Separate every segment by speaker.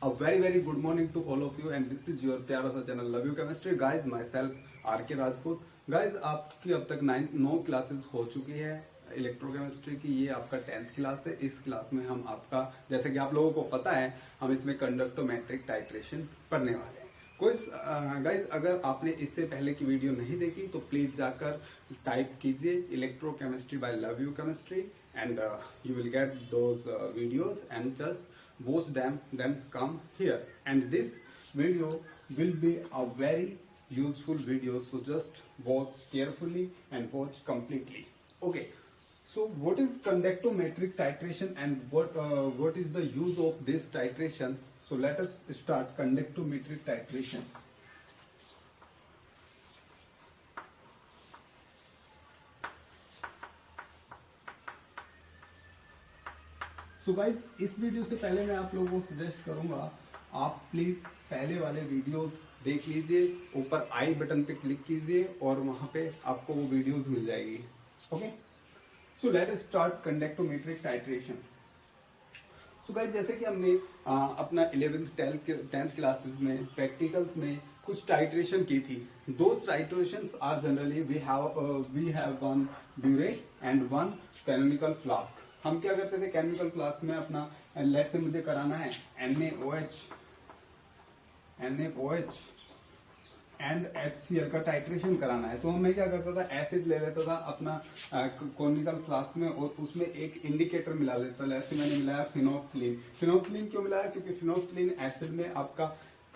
Speaker 1: A very good morning to all of you and this is your प्यारा सा channel love you chemistry guys myself R K Rajput. Guys आपकी अब तक 9 classes हो चुकी है इलेक्ट्रोकेमिस्ट्री की। ये आपका 10th क्लास है। इस क्लास में हम आपका, जैसे कि आप लोगों को पता है, हम इसमें कंडक्टोमेट्रिक टाइट्रेशन पढ़ने वाले हैं। कोई गाइज अगर आपने इससे पहले की वीडियो नहीं देखी तो प्लीज जाकर टाइप कीजिए electrochemistry by love you chemistry and you will get those videos and just watch them, then come here, and this video will be a very useful video, so just watch carefully and watch completely. Okay, so what is conductometric titration and what is the use of this titration? So let us start conductometric titration. So guys इस video से पहले मैं आप लोगों को suggest करूंगा, आप please पहले वाले वीडियोस देख लीजिए, ऊपर आई बटन पे क्लिक कीजिए और वहां पे आपको वो वीडियोस मिल जाएगी। Okay, so let us start conductometric titration. So guys जैसे कि हमने अपना 11th 10th क्लासेस में प्रैक्टिकल्स में कुछ टाइट्रेशन की थी। दो titrations are generally we have one burette and one canonical flask. हम क्या करते थे, केमिकल फ्लास्क में अपना लेट से मुझे कराना है NaOH एंड HCl का टाइट्रेशन कराना है, तो मैं क्या करता था, एसिड ले लेता था अपना कोनिकल फ्लास्क में और उसमें एक इंडिकेटर मिला लेता था। ऐसे मैंने मिलाया फिनोफ्थलीन। फिनोफ्थलीन क्यों मिलाया? क्योंकि फिनोफ्थलीन एसिड में आपका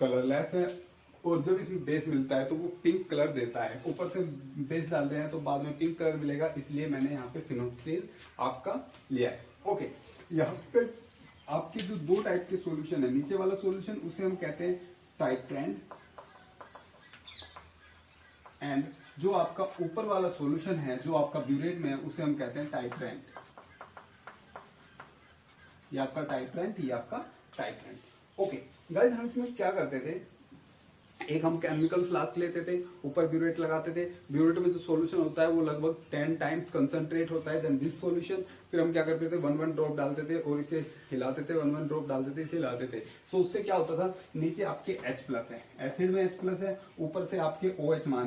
Speaker 1: कलरलेस है और जब इसमें बेस मिलता है तो वो पिंक कलर देता है। ऊपर से बेस डाल रहे हैं तो बाद में पिंक कलर मिलेगा, इसलिए मैंने यहाँ पे फिनोफ्थलीन आपका लिया है। ओके, यहाँ पे आपके जो दो टाइप के सॉल्यूशन है, नीचे वाला सॉल्यूशन उसे हम कहते हैं टाइट्रेंट, एंड जो आपका ऊपर वाला सॉल्यूशन है जो आपका ब्यूरेट में है उसे हम कहते हैं टाइट्रेंट। ये आपका टाइट्रेंट, ये आपका टाइट्रेंट। ओके गाइस, हम इसमें क्या करते थे, एक हम केमिकल फ्लास्क लेते थे, ऊपर ब्यूरेट लगाते थे। ब्यूरेट में जो सॉल्यूशन होता है वो लगभग 10 टाइम्स कंसंट्रेट होता है देन दिस सॉल्यूशन। फिर हम क्या करते थे, 1 ड्रॉप डालते थे और इसे हिलाते थे, 1 ड्रॉप डालते थे, इसे हिलाते थे। सो उससे क्या होता था, नीचे आपके H+ है, एसिड में H+ है, ऊपर से आपके OH- आ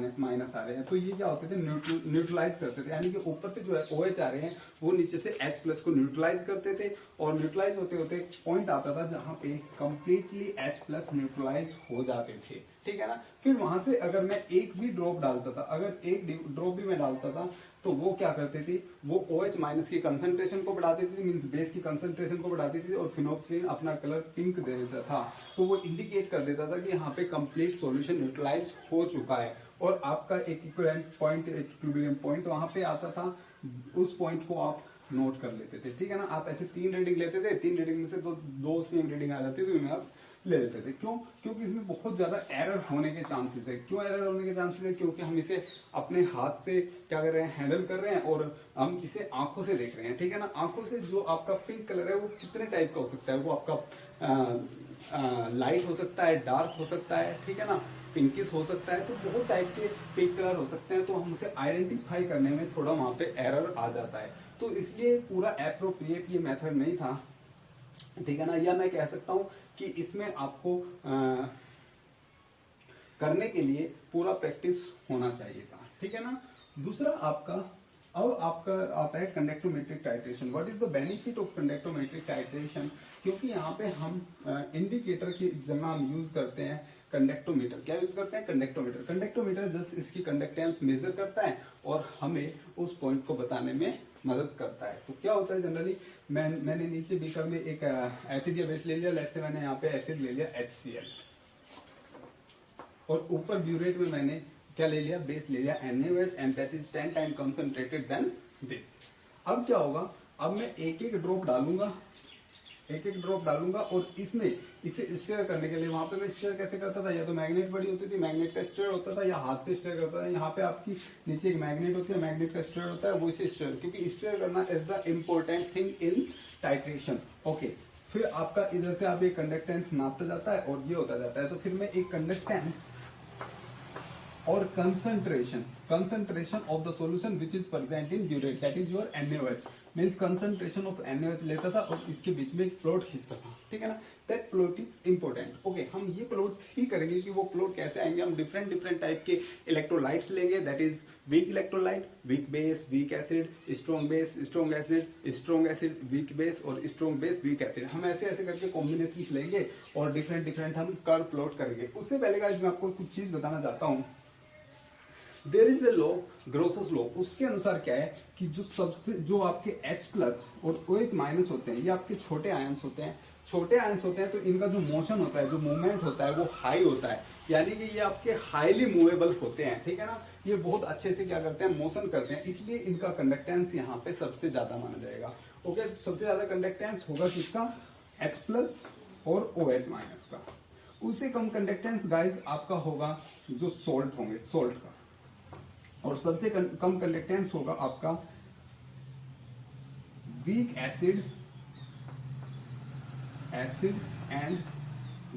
Speaker 1: रहे हैं, तो ये क्या होते थे, न्यूट्रलाइज करते थे। यानी कि ऊपर से जो है OH आ रहे हैं वो नीचे से H+ को न्यूट्रलाइज करते थे और न्यूट्रलाइज होते होते पॉइंट आता था जहां पे कंप्लीटली H+ न्यूट्रलाइज हो जाते थे, ठीक है ना। फिर वहां से अगर मैं एक भी ड्रॉप डालता था, अगर एक ड्रॉप भी मैं डालता था तो वो क्या करते थे, वो OH- की कंसंट्रेशन को बढ़ा देती थी, मींस बेस की कंसंट्रेशन को बढ़ा देती थी और फिनोक्सिलिन अपना कलर पिंक दे देता था। तो वो इंडिकेट कर देता था कि यहाँ पे कंप्लीट सॉल्यूशन न्यूट्रलाइज हो चुका है और आपका एक इक्विवेलेंट पॉइंट, एक इक्विलिब्रियम पॉइंट वहां पे आता था। उस पॉइंट को आप नोट कर लेते थे, ठीक है ना। आप ऐसे 3 रीडिंग लेते थे, 3 रीडिंग में से दो सेम रीडिंग आ जाती थी, उन्हें आप ले लेते थे। क्यों? क्योंकि इसमें बहुत ज्यादा एरर होने के चांसेस है। क्यों एरर होने के चांसेस है? क्योंकि हम इसे अपने हाथ से क्या कर रहे हैं, हैंडल कर रहे हैं और हम इसे आंखों से देख रहे हैं, ठीक है ना। आंखों से जो आपका पिंक कलर है वो कितने टाइप का हो सकता है, वो आपका लाइट हो सकता है, डार्क हो सकता है, ठीक है ना, पिंकिश हो सकता है, तो बहुत टाइप के पिंक कलर हो सकते हैं। तो हम उसे आइडेंटिफाई करने में थोड़ा वहां पे एरर आ जाता है, तो इसलिए पूरा एप्रोप्रिएट ये मेथड नहीं था, ठीक है ना। या मैं कह सकता हूं कि इसमें आपको करने के लिए पूरा प्रैक्टिस होना चाहिए था, ठीक है ना। दूसरा आपका, अब आपका आता है conductometric titration. What is the benefit of conductometric titration? क्योंकि यहाँ पे हम इंडिकेटर की जगह हम यूज करते हैं कंडक्टोमीटर। क्या यूज करते हैं? कंडक्टोमीटर। कंडक्टोमीटर जस्ट इसकी कंडक्टेंस मेजर करता है और हमें उस पॉइंट को बताने में मदद करता है। तो क्या होता है जनरली, मैंने नीचे बीकर में एक एसिड या बेस ले लिया, लेट से मैंने यहाँ पे एसिड ले लिया HCl और ऊपर ब्यूरेट में मैंने क्या ले लिया, बेस ले लिया NaOH and that is 10 time concentrated than this. अब क्या होगा, अब मैं एक एक ड्रॉप डालूंगा और इसमें इसे स्टेयर करने के लिए, वहां पे मैं स्टेयर कैसे करता था, या तो मैग्नेट बड़ी होती थी, मैग्नेट का स्टेयर होता था, या हाथ से स्टेयर करता था। यहाँ पे आपकी नीचे एक मैग्नेट होती है, मैग्नेट का स्टेयर होता है, वो इसे स्टेयर, क्योंकि स्टेयर करना is the important thing in titration. Okay, फिर आपका इधर से आप एक कंडक्टेंस नापता जाता है और ये होता जाता है। तो फिर मैं एक कंडक्टेंस और concentration of the solution which is present in burette, that is your NaOH, means concentration of NaOH लेता था और इसके बीच में एक प्लॉट खींचता था, ठीक है ना। That plot is important. Okay, हम ये प्लॉट्स ही करेंगे कि वो प्लॉट कैसे आएंगे। हम डिफरेंट डिफरेंट टाइप के इलेक्ट्रोलाइट्स लेंगे, that is weak electrolyte, weak base, weak acid, strong base, strong acid, strong acid, weak base और स्ट्रॉन्ग बेस, वीक एसिड। हम ऐसे ऐसे करके कॉम्बिनेशन लेंगे और डिफरेंट डिफरेंट हम कर्व प्लॉट करेंगे। उससे पहले गाइस मैं आपको कुछ चीज बताना चाहता हूँ। There is a law, growth's law. उसके अनुसार क्या है कि जो आपके H+ और OH- होते हैं, ये आपके छोटे आयंस होते हैं। छोटे आयंस होते हैं तो इनका जो मोशन होता है, जो मूवमेंट होता है वो हाई होता है, यानी कि ये आपके हाईली मूवेबल होते हैं, ठीक है ना। ये बहुत अच्छे से क्या करते हैं, मोशन करते हैं, इसलिए इनका कंडक्टेंस यहाँ पे सबसे ज्यादा माना जाएगा। ओके, सबसे ज्यादा कंडक्टेंस होगा किसका, H+ और OH- का। उससे कम कंडक्टेंस गाइस आपका होगा जो सोल्ट होंगे, सोल्ट का। और सबसे कम कंडक्टेंस होगा आपका weak acid and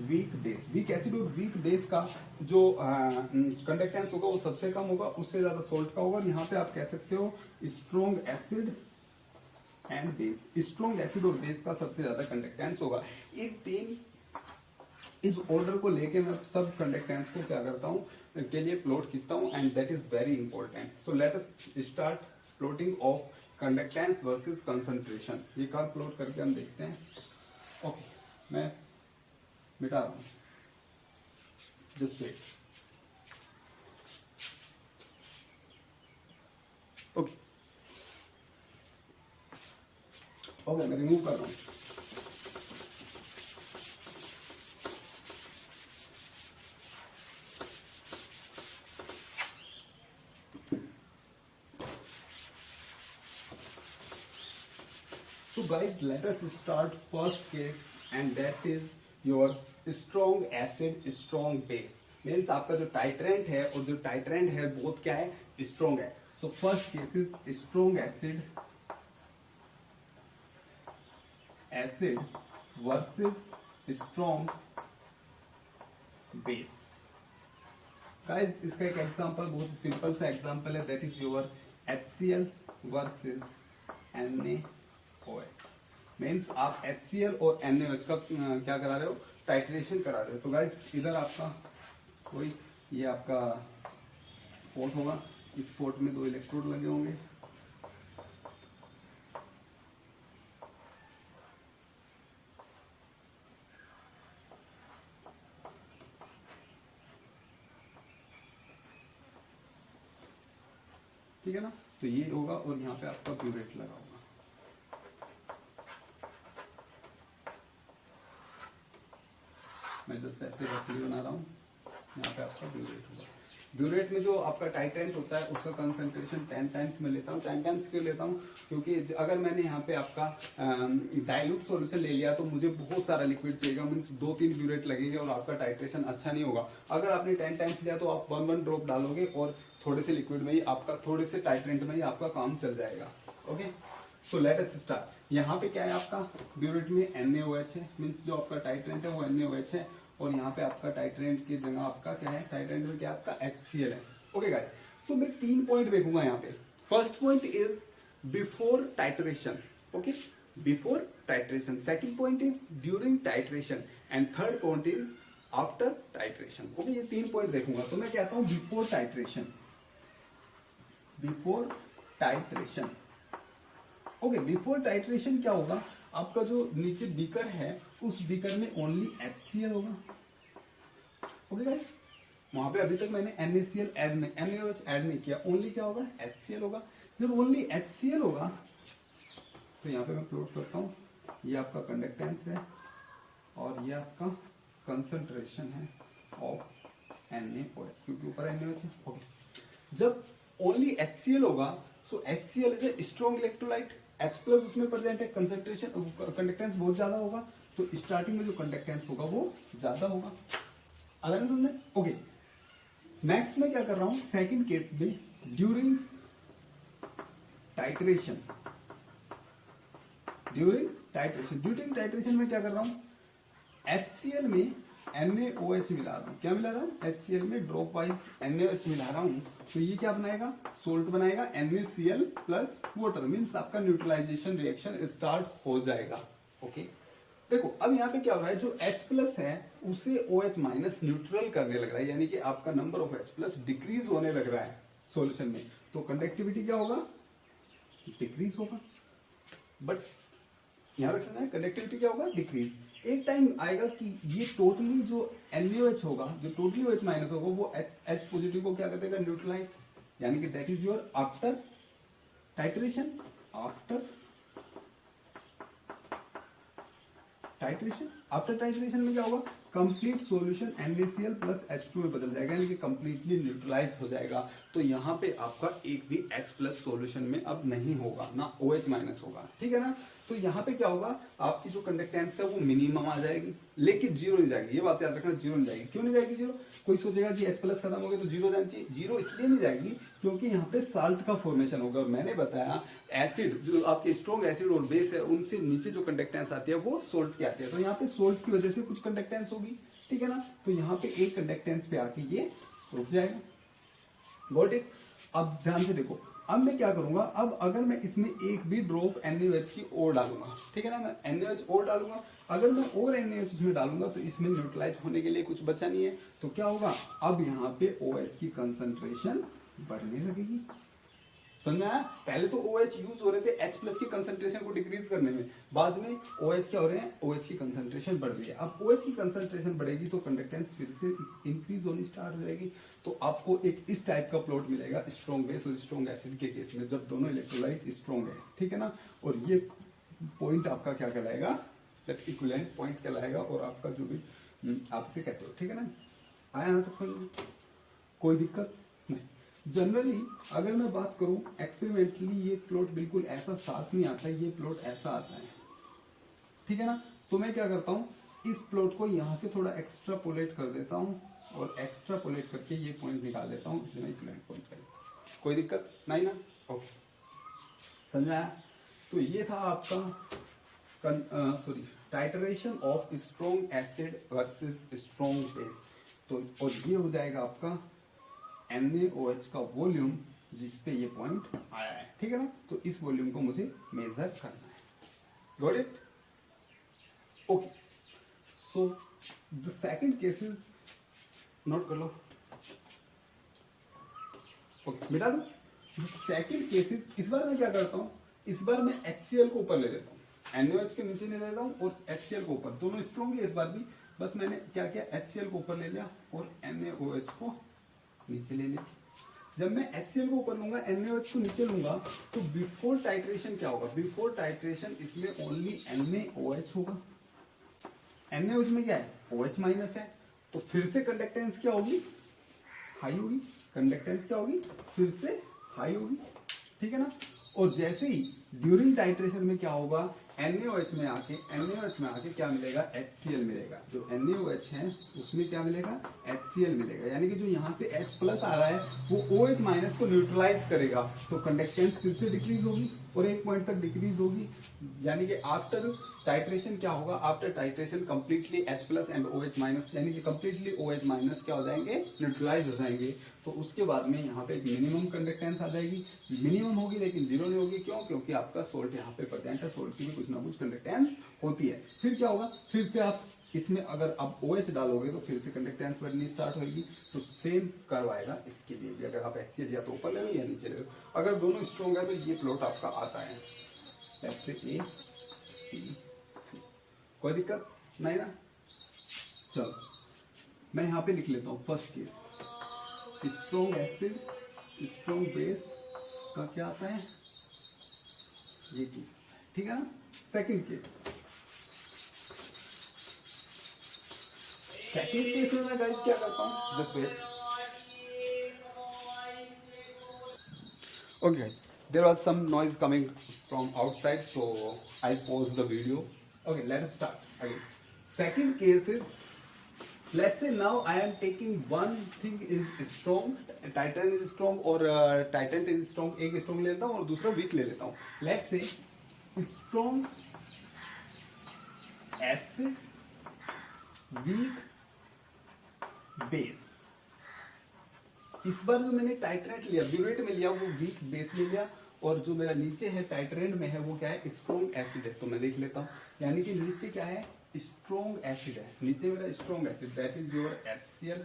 Speaker 1: weak base. Weak acid और वीक बेस का जो कंडक्टेंस होगा वो सबसे कम होगा, उससे ज्यादा सोल्ट का होगा। यहाँ पे आप कह सकते हो strong acid and base. Strong acid और बेस का सबसे ज्यादा कंडक्टेंस होगा। इस ऑर्डर को लेके मैं सब कंडक्टेंस को क्या करता हूँ के लिए प्लॉट खींचता हूँ, and that is very important. So let us start plotting of conductance versus concentration. ये कर्व प्लॉट करके हम देखते हैं। ओके, मैं मिटा रहा हूँ, जस्ट वेट। ओके ओके, मैं रिमूव कर रहा हूँ। So guys, let us start first case, and that is your strong acid, strong base. Means आपका जो टाइट्रेंट है और जो टाइट्रेंट है बोथ क्या है, स्ट्रॉन्ग है। So first case is strong acid versus strong base. Guys, इसका एक एग्जांपल, बहुत सिंपल सा एग्जांपल है, that is your HCl versus NaOH। Means आप HCl और NaOH का क्या करा रहे हो, टाइट्रेशन करा रहे हो। तो गाइस इधर आपका कोई ये आपका पोर्ट होगा, इस पोर्ट में 2 इलेक्ट्रोड लगे होंगे। ठीक है ना, तो ये होगा और यहाँ पे आपका ब्यूरेट लगा होगा। मैं जस्ट ऐसे रफली बना रहा हूँ, यहाँ पे आपका ब्यूरेट होगा। ब्यूरेट में जो आपका टाइट्रेंट होता है उसका कंसंट्रेशन 10 टाइम्स में लेता हूँ। 10 टाइम्स क्यों लेता हूँ, क्योंकि अगर मैंने यहाँ पे आपका डाइल्यूट सॉल्यूशन ले लिया तो मुझे बहुत सारा लिक्विड चाहिएगा, मीन्स 2-3 ब्यूरेट लगेंगे और आपका टाइट्रेशन अच्छा नहीं होगा। अगर आपने 10 टाइम्स लिया तो आप 1-1 ड्रॉप डालोगे और थोड़े से लिक्विड में ही आपका, थोड़े से टाइट्रेंट में ही आपका काम चल जाएगा। Okay, so let us start. यहाँ पे क्या है आपका ब्यूरेट में NaOH है, मीन्स जो आपका टाइट्रेंट है वो NaOH है, और यहाँ पे आपका टाइट्रेंट की जगह आपका क्या है, टाइट्रेंट में क्या आपका HCl है। ओके गाइस, सो मैं 3 पॉइंट देखूंगा यहाँ पे। First point is before titration, okay, before titration. Second point is during titration, and third point is after titration. Okay, ये 3 पॉइंट देखूंगा। तो मैं कहता हूं before titration, before titration. Okay, before titration क्या होगा, आपका जो नीचे बीकर है उस बीकर में ओनली HCl होगा। ओके गाइस, वहां पे अभी तक मैंने NaCl NaOH ऐड नहीं किया, ओनली क्या होगा, HCl होगा। जब ओनली HCl होगा तो यहाँ पे मैं प्लॉट करता हूँ, ये आपका कंडक्टेंस है और ये आपका कंसंट्रेशन है ऑफ NaOH, क्योंकि ऊपर NaOH है। ओके, जब ओनली HCl होगा, सो HCl is a strong electrolyte, H+ उसमें प्रेजेंट है, कंसंट्रेशन कंडक्टेंस बहुत ज्यादा होगा, तो स्टार्टिंग में जो कंडक्टेंस होगा वो ज्यादा होगा। अगर समझे? ओके, नेक्स्ट में क्या कर रहा हूं, सेकंड केस में ड्यूरिंग टाइट्रेशन। ड्यूरिंग टाइट्रेशन में क्या कर रहा हूं, HCl में NaOH मिला रहा हूँ, क्या मिला रहा हूँ, HCl में ड्रॉप वाइज NaOH मिला रहा हूँ, तो ये क्या बनाएगा, सोल्ट बनाएगा NaCl प्लस वाटर, मीन्स आपका न्यूट्रलाइजेशन रिएक्शन स्टार्ट हो जाएगा। ओके, देखो अब यहाँ पे क्या हो रहा है, जो H प्लस है उसे OH माइनस न्यूट्रल करने लग रहा है, यानी कि आपका number of H plus decrease होने लग रहा है सॉल्यूशन में, तो कंडक्टिविटी क्या होगा, डिक्रीज होगा। बट यहाँ रख सकते हैं कंडक्टिविटी क्या होगा, डिक्रीज। एक टाइम आएगा कि ये टोटली जो NaOH होगा, जो टोटली OH माइनस होगा, वो H पॉजिटिव को क्या कर देगा, न्यूट्रलाइज, यानी कि that is your after titration. After titration में क्या होगा, complete solution NaCl plus H2 में बदल जाएगा, यानी कि कंप्लीटली न्यूट्रलाइज हो जाएगा। तो यहाँ पे आपका एक भी H प्लस सॉल्यूशन में अब नहीं होगा, ना OH माइनस होगा, ठीक है ना। तो यहाँ पे क्या होगा, आपकी जो कंडक्टेंस है वो मिनिमम आ जाएगी, लेकिन जीरो नहीं जाएगी, ये बात याद रखना, जीरो नहीं जाएगी। क्यों नहीं जाएगी जीरो, कोई सोचेगा कि H प्लस खत्म हो गया तो जीरो जानी चाहिए, जीरो इसलिए नहीं जाएगी क्योंकि यहाँ पे साल्ट का फॉर्मेशन होगा। और मैंने बताया एसिड, जो आपके स्ट्रॉन्ग एसिड और बेस है, उनसे नीचे जो कंडक्टेंस आती है वो सोल्ट की आती है, तो यहाँ पे सोल्ट की वजह से कुछ कंडक्टेंस होगी, ठीक है ना। तो यहाँ पे एक कंडक्टेंस पे आके ये रुक जाएगा। Got it. अब ध्यान से देखो, अब मैं क्या करूंगा, अब अगर मैं इसमें एक भी ड्रॉप NaOH की और डालूंगा, ठीक है ना, मैं NaOH और डालूंगा, अगर मैं और NaOH इसमें डालूंगा तो इसमें न्यूट्रलाइज होने के लिए कुछ बचा नहीं है, तो क्या होगा, अब यहाँ पे OH की कंसंट्रेशन बढ़ने लगेगी। समझ में आया, पहले तो OH यूज हो रहे थे H प्लस की कंसंट्रेशन को डिक्रीज करने में, बाद में OH क्या हो रहे हैं, OH की कंसंट्रेशन बढ़ रही है। अब OH की कंसंट्रेशन बढ़ेगी तो कंडक्टेंस फिर से इंक्रीज होनी स्टार्ट हो जाएगी। तो आपको एक इस टाइप का प्लॉट मिलेगा स्ट्रॉन्ग बेस और स्ट्रॉन्ग एसिड के केस में, जब दोनों इलेक्ट्रोलाइट स्ट्रॉन्ग है, ठीक है ना। और ये पॉइंट आपका क्या कहलाएगा, दैट इक्विवेलेंट पॉइंट कहलाएगा, और आपका जो भी आप इसे कहते हो, ठीक है ना। आया यहाँ तक समझ में, कोई दिक्कत नहीं। जनरली अगर मैं बात करूं एक्सपेरिमेंटली, ये प्लॉट बिल्कुल ऐसा साफ नहीं आता है, ये प्लॉट ऐसा आता है, ठीक है ना। तो मैं क्या करता हूं, इस प्लॉट को यहां से थोड़ा एक्स्ट्रापोलेट कर देता हूं, और एक्स्ट्रापोलेट करके ये पॉइंट निकाल देता हूं, इसमें इक्विवेलेंट पॉइंट का। कोई दिक्कत नहीं ना, ओके, समझ आया। तो ये था आपका titration of strong acid versus strong base. तो और ये हो जाएगा आपका NaOH का वॉल्यूम जिसपे ये पॉइंट आया है, ठीक है ना। तो इस वॉल्यूम को मुझे मेजर करना है। Got it, okay. So the second case is, note कर लो, ओके, मिटा दो। सेकंड केस इज, इस बार मैं क्या करता हूं, इस बार मैं HCl को ऊपर ले लेता हूं, NaOH के नीचे ले लेता हूं और HCl को ऊपर, दोनों स्ट्रॉन्ग है इस बार भी। बस मैंने क्या किया, HCl को ऊपर ले लिया और NaOH को नीचे ले लिया। जब मैं HCl को ऊपर लूंगा, NaOH को नीचे लूंगा, तो बिफोर टाइट्रेशन क्या होगा, बिफोर टाइट्रेशन इसमें ओनली NaOH होगा। NaOH में क्या है, OH माइनस है, तो फिर से कंडक्टेंस क्या होगी, हाई होगी। कंडक्टेंस क्या होगी, फिर से हाई होगी, ठीक है ना। और जैसे ही ड्यूरिंग टाइट्रेशन में क्या होगा, NaOH में आके क्या मिलेगा, HCl मिलेगा। जो NaOH है उसमें क्या मिलेगा, HCl मिलेगा, यानी कि जो यहाँ से H प्लस आ रहा है वो OH माइनस को न्यूट्रलाइज करेगा, तो कंडक्टेंस फिर से डिक्रीज होगी और एक पॉइंट तक डिक्रीज होगी। यानी कि आफ्टर टाइट्रेशन क्या होगा, after titration completely H plus and OH minus, यानी कि कंप्लीटली OH माइनस क्या हो जाएंगे, न्यूट्रलाइज हो जाएंगे। तो उसके बाद में यहाँ पे एक मिनिमम कंडक्टेंस आ जाएगी, मिनिमम होगी लेकिन जीरो नहीं होगी। क्यों, क्योंकि आपका सोल्ट यहाँ पे प्रेजेंट है, सोल्ट की भी कुछ ना कुछ कंडक्टेंस होती है। फिर क्या होगा, फिर से आप इसमें अगर आप OH डालोगे तो फिर से कंडक्टेंस बढ़नी स्टार्ट होगी। तो सेम कर्व आएगा इसके लिए भी, अगर आप HCl या तो ऊपर ले लो या नीचे ले लो। अगर दोनों स्ट्रॉन्ग है तो ये प्लॉट आपका आता है, ऐसे A B C, कोई दिक्कत नहीं ना। चलो मैं यहाँ पे लिख लेता हूँ first case, strong acid strong base का क्या आता है, ये केस, ठीक है ना। सेकंड केस में मैं गाइस क्या करता हूँ, just wait, okay, there was some noise coming from outside, so I paused the video. Okay, let us start again. Second case is, let's say now I am taking one thing is strong, titan is strong or titan is strong, एक strong ले लेता हूँ और दूसरा weak ले लेता हूँ. Let's say strong acid, weak base. इस बार जो मैंने टाइट्रेट लिया, ब्यूरेट में लिया, वो वीक बेस में लिया, और जो मेरा नीचे है टाइट्रेट में है वो क्या है, स्ट्रॉन्ग एसिड है। तो मैं देख लेता हूँ, यानी कि नीचे क्या है, स्ट्रॉन्ग एसिड है, नीचे मेरा strong acid that is your HCl,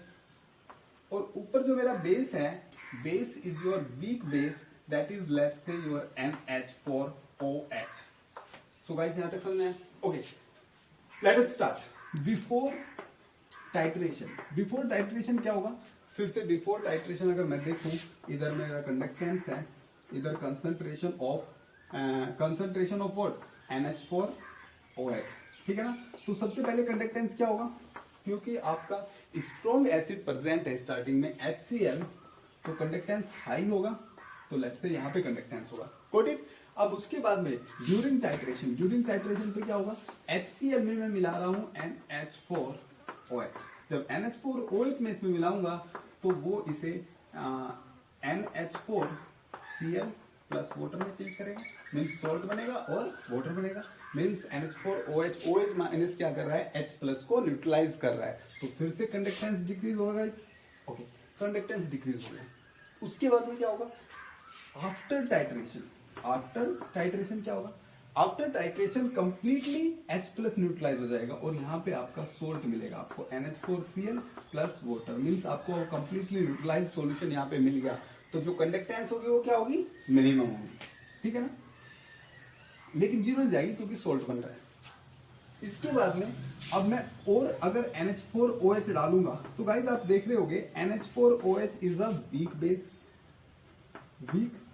Speaker 1: और ऊपर जो मेरा बेस है, base is your weak base that is let's say your NH4OH। So guys यहां तक समझना है, okay. Let us start. Before titration क्या होगा, फिर से बिफोर टाइट्रेशन अगर मैं देखूं, इधर मेरा कंडक्टेंस है, इधर कंसंट्रेशन ऑफ व्हाट, NH4OH, ठीक है ना। तो सबसे पहले कंडक्टेंस क्या होगा, क्योंकि आपका स्ट्रॉन्ग एसिड प्रेजेंट है स्टार्टिंग में HCl, तो कंडक्टेंस हाई होगा, तो लेट्स से यहाँ पे कंडक्टेंस होगा, गॉट इट। अब उसके बाद में ड्यूरिंग टाइट्रेशन पे क्या होगा, HCl में मैं मिला रहा हूँ NH4OH। जब NH4OH में इसमें मिलाऊंगा तो वो इसे NH4Cl प्लस वाटर में चेंज करेगा, मीन्स सॉल्ट बनेगा और वाटर बनेगा, मीन्स NH4OH, OH माइनस क्या कर रहा है, H प्लस को न्यूट्रलाइज कर रहा है, तो फिर से कंडक्टेंस डिक्रीज होगा। ओके, कंडक्टेंस डिक्रीज हो गया। उसके बाद में क्या होगा, आफ्टर टाइट्रेशन क्या होगा, after titration completely H plus neutralise हो जाएगा, और यहाँ पे आपका सोल्ट मिलेगा आपको NH4Cl प्लस वाटर, मीन्स आपको कंप्लीटली न्यूट्रलाइज सॉल्यूशन यहाँ पे मिल गया। तो जो कंडक्टेंस होगी वो क्या होगी, मिनिमम होगी, ठीक है ना, लेकिन जीरो जाएगी क्योंकि सोल्ट बन रहा है। इसके बाद में अब मैं और अगर NH4OH डालूंगा, तो गाइज आप देख रहे होगे NH4OH is a weak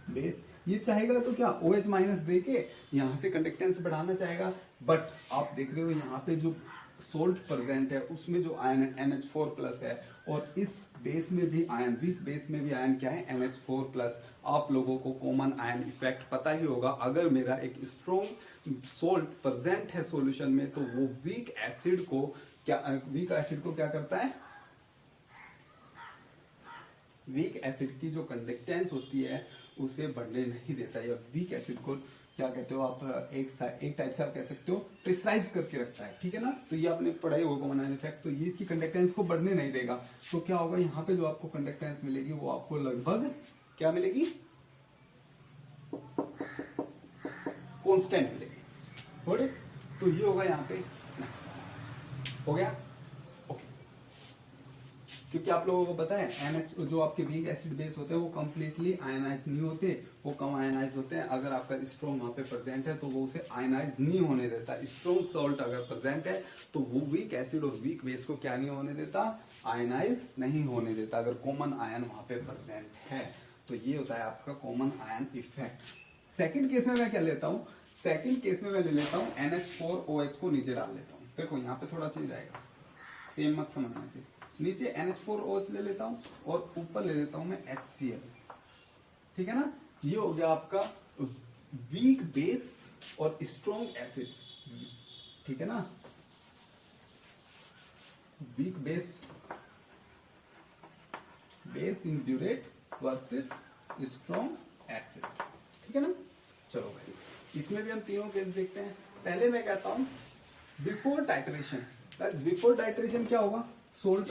Speaker 1: base, ये चाहेगा तो क्या OH माइनस दे के यहां से कंडक्टेंस बढ़ाना चाहेगा, बट आप देख रहे हो यहाँ पे जो सोल्ट प्रेजेंट है उसमें जो आयन है NH4 प्लस है, और इस बेस में भी आयन, वीक बेस में भी आयन क्या है, NH4 प्लस। आप लोगों को कॉमन आयन इफेक्ट पता ही होगा, अगर मेरा एक स्ट्रॉन्ग सोल्ट प्रेजेंट है सॉल्यूशन में, तो वो वीक एसिड को क्या करता है, वीक एसिड की जो कंडक्टेंस होती है उसे बढ़ने नहीं देता है, या वीक एसिड को क्या कहते हो आप, एक टाइप से आप कह सकते हो प्रेशराइज करके रखता है, ठीक है ना। तो ये आपने पढ़ाई होगा कॉमन आयन इफेक्ट, तो ये इसकी कंडक्टेंस को बढ़ने नहीं देगा। तो क्या होगा, यहाँ पे जो आपको कंडक्टेंस मिलेगी वो आपको लगभग क्या मिलेगी, कांस्टेंट मिलेगी, तो ये होगा यहाँ पे, हो गया, ओके। क्योंकि आप लोगों को पता है NH जो आपके वीक एसिड बेस होते हैं वो कंप्लीटली आयनाइज नहीं होते, वो कम आयनाइज होते हैं। अगर आपका स्ट्रॉन्ग वहां पे प्रेजेंट है तो वो उसे आयनाइज नहीं होने देता। स्ट्रॉन्ग सॉल्ट अगर प्रेजेंट है तो वो वीक एसिड और वीक बेस को क्या नहीं होने देता, आयनाइज नहीं होने देता, अगर कॉमन आयन वहां पे प्रेजेंट है। तो ये होता है आपका common ion effect. Second case में मैं क्या लेता हूँ, सेकेंड केस में मैं ले लेता हूँ NH4OH को नीचे डाल लेता हूँ। देखो यहाँ पे थोड़ा चेंज आएगा, सेम मत समझना से, नीचे NH4OH ले लेता हूँ और ऊपर ले लेता हूँ मैं HCl, ठीक है ना। ये हो गया आपका वीक बेस और स्ट्रॉन्ग एसिड, ठीक है ना, weak base in burette versus strong acid, ठीक है ना। चलो भाई, इसमें भी हम तीनों केस देखते हैं। पहले मैं कहता हूं बिफोर टाइट्रेशन क्या होगा, सोल्ट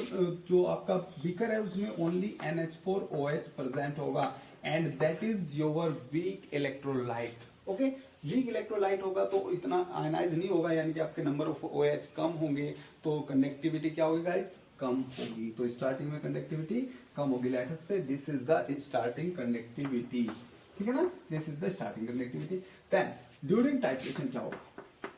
Speaker 1: जो आपका बीकर है उसमें ओनली NH4OH प्रेजेंट होगा, and that is your weak electrolyte. Okay, weak electrolyte होगा तो इतना आयनाइज नहीं होगा, यानी कि आपके नंबर ऑफ OH कम होंगे, तो कंडक्टिविटी क्या होगी गाइस, कम होगी। तो स्टार्टिंग में कंडक्टिविटी कम होगी, let us say this is the starting conductivity, ठीक है ना, this is the starting conductivity. Then during titration क्या होगा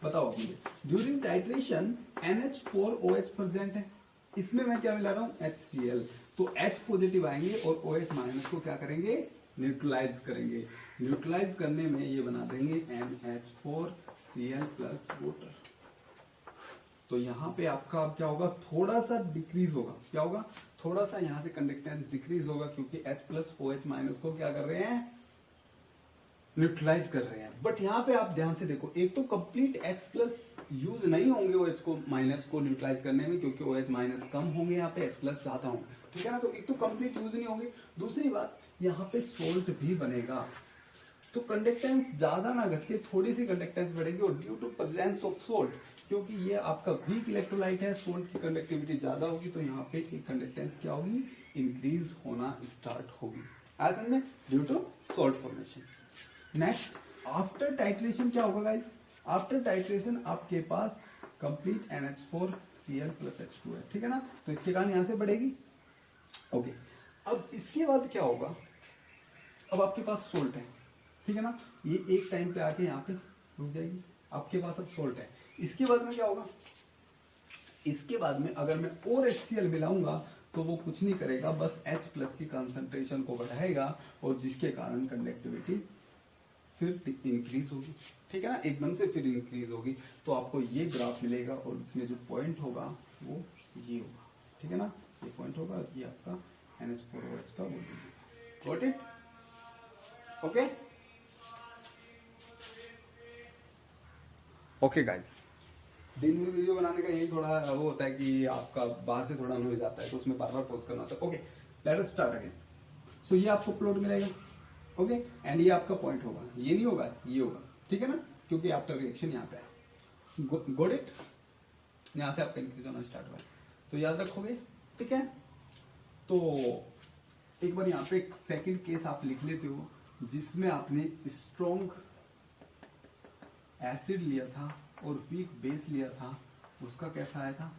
Speaker 1: बताओ मुझे। ड्यूरिंग टाइट्रेशन NH4OH प्रेजेंट है, इसमें मैं क्या मिला रहा हूं, HCl, तो H पॉजिटिव आएंगे और OH माइनस को क्या करेंगे, न्यूट्रलाइज करेंगे। न्यूट्रलाइज करने में ये बना देंगे NH4Cl प्लस वाटर। तो यहाँ पे आपका क्या होगा, थोड़ा सा डिक्रीज होगा, क्या होगा, थोड़ा सा यहाँ से कंडक्टेंस डिक्रीज होगा, क्योंकि H प्लस OH माइनस को क्या कर रहे हैं, न्यूट्रलाइज कर रहे हैं। बट यहाँ पे आप ध्यान से देखो, एक तो कंप्लीट H प्लस यूज नहीं होंगे OH को माइनस को न्यूट्रलाइज करने में, क्योंकि OH माइनस कम होंगे, यहाँ पे H प्लस ज्यादा होंगे, ठीक है ना। तो एक तो कंप्लीट यूज नहीं होंगे, दूसरी बात यहाँ पे सोल्ट भी बनेगा, तो कंडक्टेंस ज्यादा ना घटके थोड़ी सी कंडक्टेंस बढ़ेगी, और due to presence of salt क्योंकि ये आपका वीक इलेक्ट्रोलाइट है, सोल्ट की कंडक्टिविटी ज्यादा होगी, तो यहाँ पे एक कंडक्टेंस क्या होगी, इंक्रीज होना स्टार्ट होगी एज में due to salt formation. Next after titration क्या होगा गाइस, आफ्टर टाइट्रेशन आपके पास कंप्लीट NH4Cl + H2 है, ठीक है ना, तो इसके कारण यहां से बढ़ेगी। ओके, अब इसके बाद क्या होगा, अब आपके पास सोल्ट है, ठीक है ना, ये एक टाइम पे आके यहाँ पे रुक जाएगी, आपके पास अब सोल्ट है। इसके बाद में क्या होगा, इसके बाद में अगर मैं और HCl मिलाऊंगा तो वो कुछ नहीं करेगा, बस H+ की कंसंट्रेशन को बढ़ाएगा और जिसके कारण कंडक्टिविटी फिर इंक्रीज होगी, ठीक है ना, एकदम से फिर इंक्रीज होगी। तो आपको ये ग्राफ मिलेगा और इसमें जो पॉइंट होगा वो ये होगा, ठीक है ना, ये पॉइंट होगा और ये आपका NH4OH का वोल्टेज होगा। Got it? Okay okay guys, दिन में वीडियो बनाने का यही थोड़ा वो होता है कि आपका बाहर से थोड़ा नॉइज आता है, तो उसमें बार बार पॉज करना होता है। Okay, let us start again. So ये आपको प्लॉट मिलेगा, ओके, एंड ये आपका पॉइंट होगा, ये नहीं होगा, ये होगा, ठीक है ना, क्योंकि आफ्टर रिएक्शन यहाँ पे है। Got it? यहाँ से आपका इंक्रीज होना स्टार्ट हुआ, तो याद रखोगे, ठीक है। तो एक बार यहाँ पे एक सेकंड केस आप लिख लेते हो जिसमें आपने स्ट्रॉन्ग एसिड लिया था और वीक बेस लिया था, उसका कैसा आया था,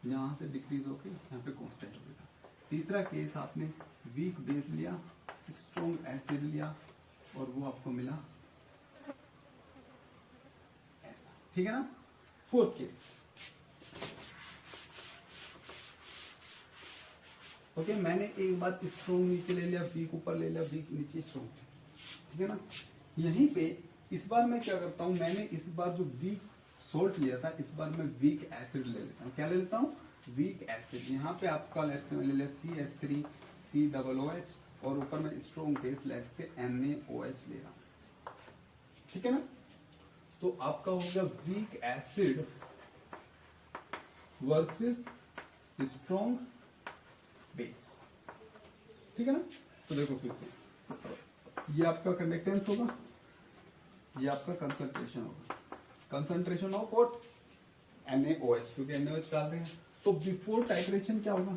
Speaker 1: यहां से डिक्रीज होके यहाँ पे कांस्टेंट हो गया। तीसरा केस आपने वीक बेस लिया, स्ट्रॉन्ग एसिड लिया और वो आपको मिला ऐसा, ठीक है ना। फोर्थ केस, ओके, मैंने एक बार स्ट्रॉन्ग नीचे ले लिया, वीक ऊपर ले लिया, वीक नीचे स्ट्रॉन्ग, ठीक है ना। यहीं पे इस बार मैं क्या करता हूं, मैंने इस बार जो वीक सोल्ट लिया था, इस बार मैं वीक एसिड ले लेता हूं। क्या ले लेता हूं, वीक एसिड। यहाँ पे आपका लेट से मैं ले लिया CH3COOH और ऊपर में स्ट्रॉन्ग बेस लेट से NaOH ले रहा हूं, ठीक है ना। तो आपका हो गया weak acid versus strong base, ठीक है ना। तो देखो फिर से, ये आपका कंडक्टेंस होगा, ये आपका कंसंट्रेशन होगा, कंसंट्रेशन ऑफ व्हाट, NaOH, क्योंकि NaOH डाल रहे हैं। तो बिफोर टाइट्रेशन क्या होगा,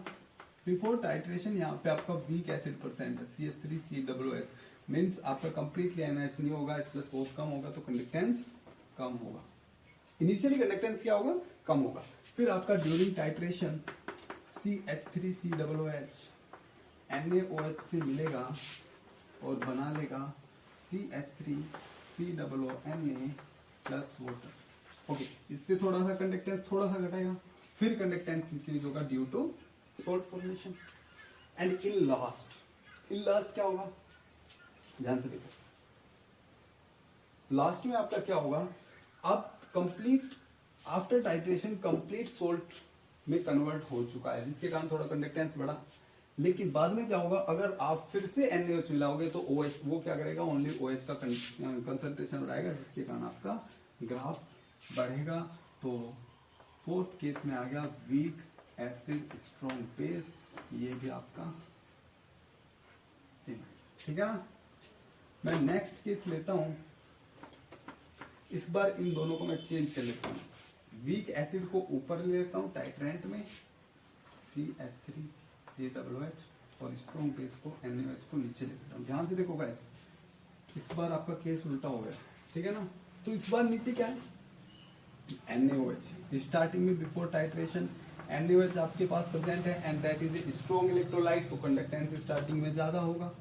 Speaker 1: बिफोर टाइट्रेशन यहाँ पे आपका वीक एसिड परसेंट है CH3COOH, मीन्स आपका कंप्लीटली NaOH नहीं होगा, H+O कम होगा, तो कंडक्टेंस कम होगा। इनिशियली कंडक्टेंस क्या होगा, कम होगा। फिर आपका ड्यूरिंग टाइट्रेशन CH3COOH NaOH से मिलेगा और बना लेगा CH3COONA प्लस वाटर। ओके, इससे थोड़ा सा कंडक्टेंस थोड़ा सा घटेगा, फिर कंडक्टेंस इंक्रीज होगा due to salt formation. And in last क्या होगा, ध्यान से देखो, लास्ट में आपका क्या होगा, अब complete after titration complete salt में कन्वर्ट हो चुका है, जिसके कारण थोड़ा कंडक्टेंस बढ़ा। लेकिन बाद में क्या होगा, अगर आप फिर से NaOH मिलाओगे तो OH वो क्या करेगा, ओनली OH का कंसंट्रेशन बढ़ाएगा, जिसके कारण आपका ग्राफ बढ़ेगा। तो फोर्थ केस में आ गया वीक एसिड स्ट्रॉन्ग बेस, ये भी आपका सेम, ठीक है ना। मैं नेक्स्ट केस लेता हूं, इस बार इन दोनों को मैं चेंज कर लेता हूं, वीक एसिड को ऊपर ले लेता हूं टाइट्रेंट में CH3COOH और स्ट्रॉन्ग बेस को NaOH को नीचे ले लेता हूं। ध्यान से देखो गाइस, इस बार आपका केस उल्टा हो गया, ठीक है ना। तो इस बार नीचे क्या है, NaOH। स्टार्टिंग में बिफोर टाइट्रेशन NaOH आपके पास प्रेजेंट है and that is a strong electrolyte, तो कंडक्टेंस स्टार्टिंग में ज्यादा होगा।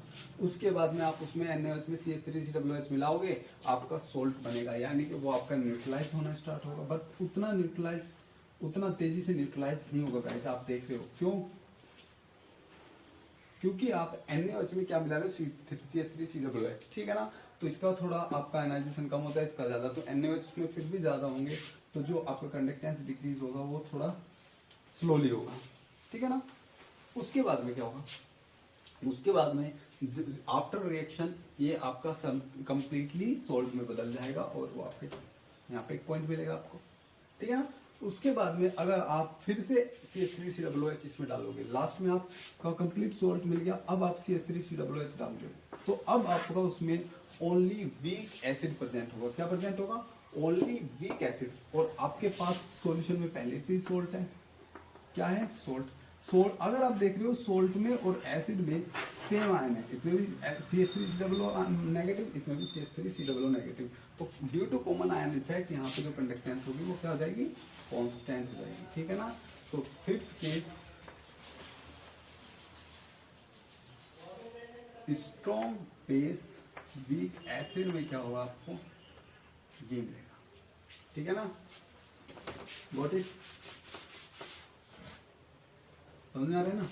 Speaker 1: उसके बाद में आप उसमें NaOH में CH3COOH मिलाओगे, आपका सोल्ट बनेगा, यानी कि वो आपका न्यूट्रलाइज होना स्टार्ट होगा। बट उतना तेजी से न्यूट्रलाइज नहीं होगा गाइस, आप देख रहे हो क्यों, क्योंकि आप NaOH में क्या मिला रहे हो, CH3COOH, ठीक है ना। तो इसका थोड़ा आपका एनाइजेशन कम होता है, इसका ज्यादा, तो NaOH में फिर भी ज्यादा होंगे, तो जो आपका कंडक्टेंस डिक्रीज होगा वो थोड़ा स्लोली होगा, ठीक है ना। उसके बाद में क्या होगा, उसके बाद में आफ्टर रिएक्शन ये आपका कंप्लीटली सोल्ट में बदल जाएगा और वो आपके यहाँ पे एक पॉइंट मिलेगा आपको, ठीक है ना। उसके बाद में अगर आप फिर से CH3COOH इसमें डालोगे, लास्ट में आपका कंप्लीट सोल्ट मिल गया, अब आप CH3COOH डाल रहे हो, तो अब आपका उसमें ओनली वीक एसिड प्रेजेंट होगा। क्या प्रेजेंट होगा, ओनली वीक एसिड, और आपके पास सॉल्यूशन में पहले से ही सोल्ट है। क्या है? सोल्ट। सोल्ट अगर आप देख रहे हो सोल्ट में और एसिड में सेम आयन है, इसमें भी CH3COO नेगेटिव, इसमें भी CH3COO नेगेटिव। तो due to common ion effect यहाँ पे जो कंडक्टेंस होगी वो क्या हो जाएगी? कांस्टेंट हो जाएगी। ठीक है ना? तो fifth case, strong base weak acid में क्या होगा? आपको ये मिलेगा। ठीक है ना? Got it? समझ में आ रहा है ना?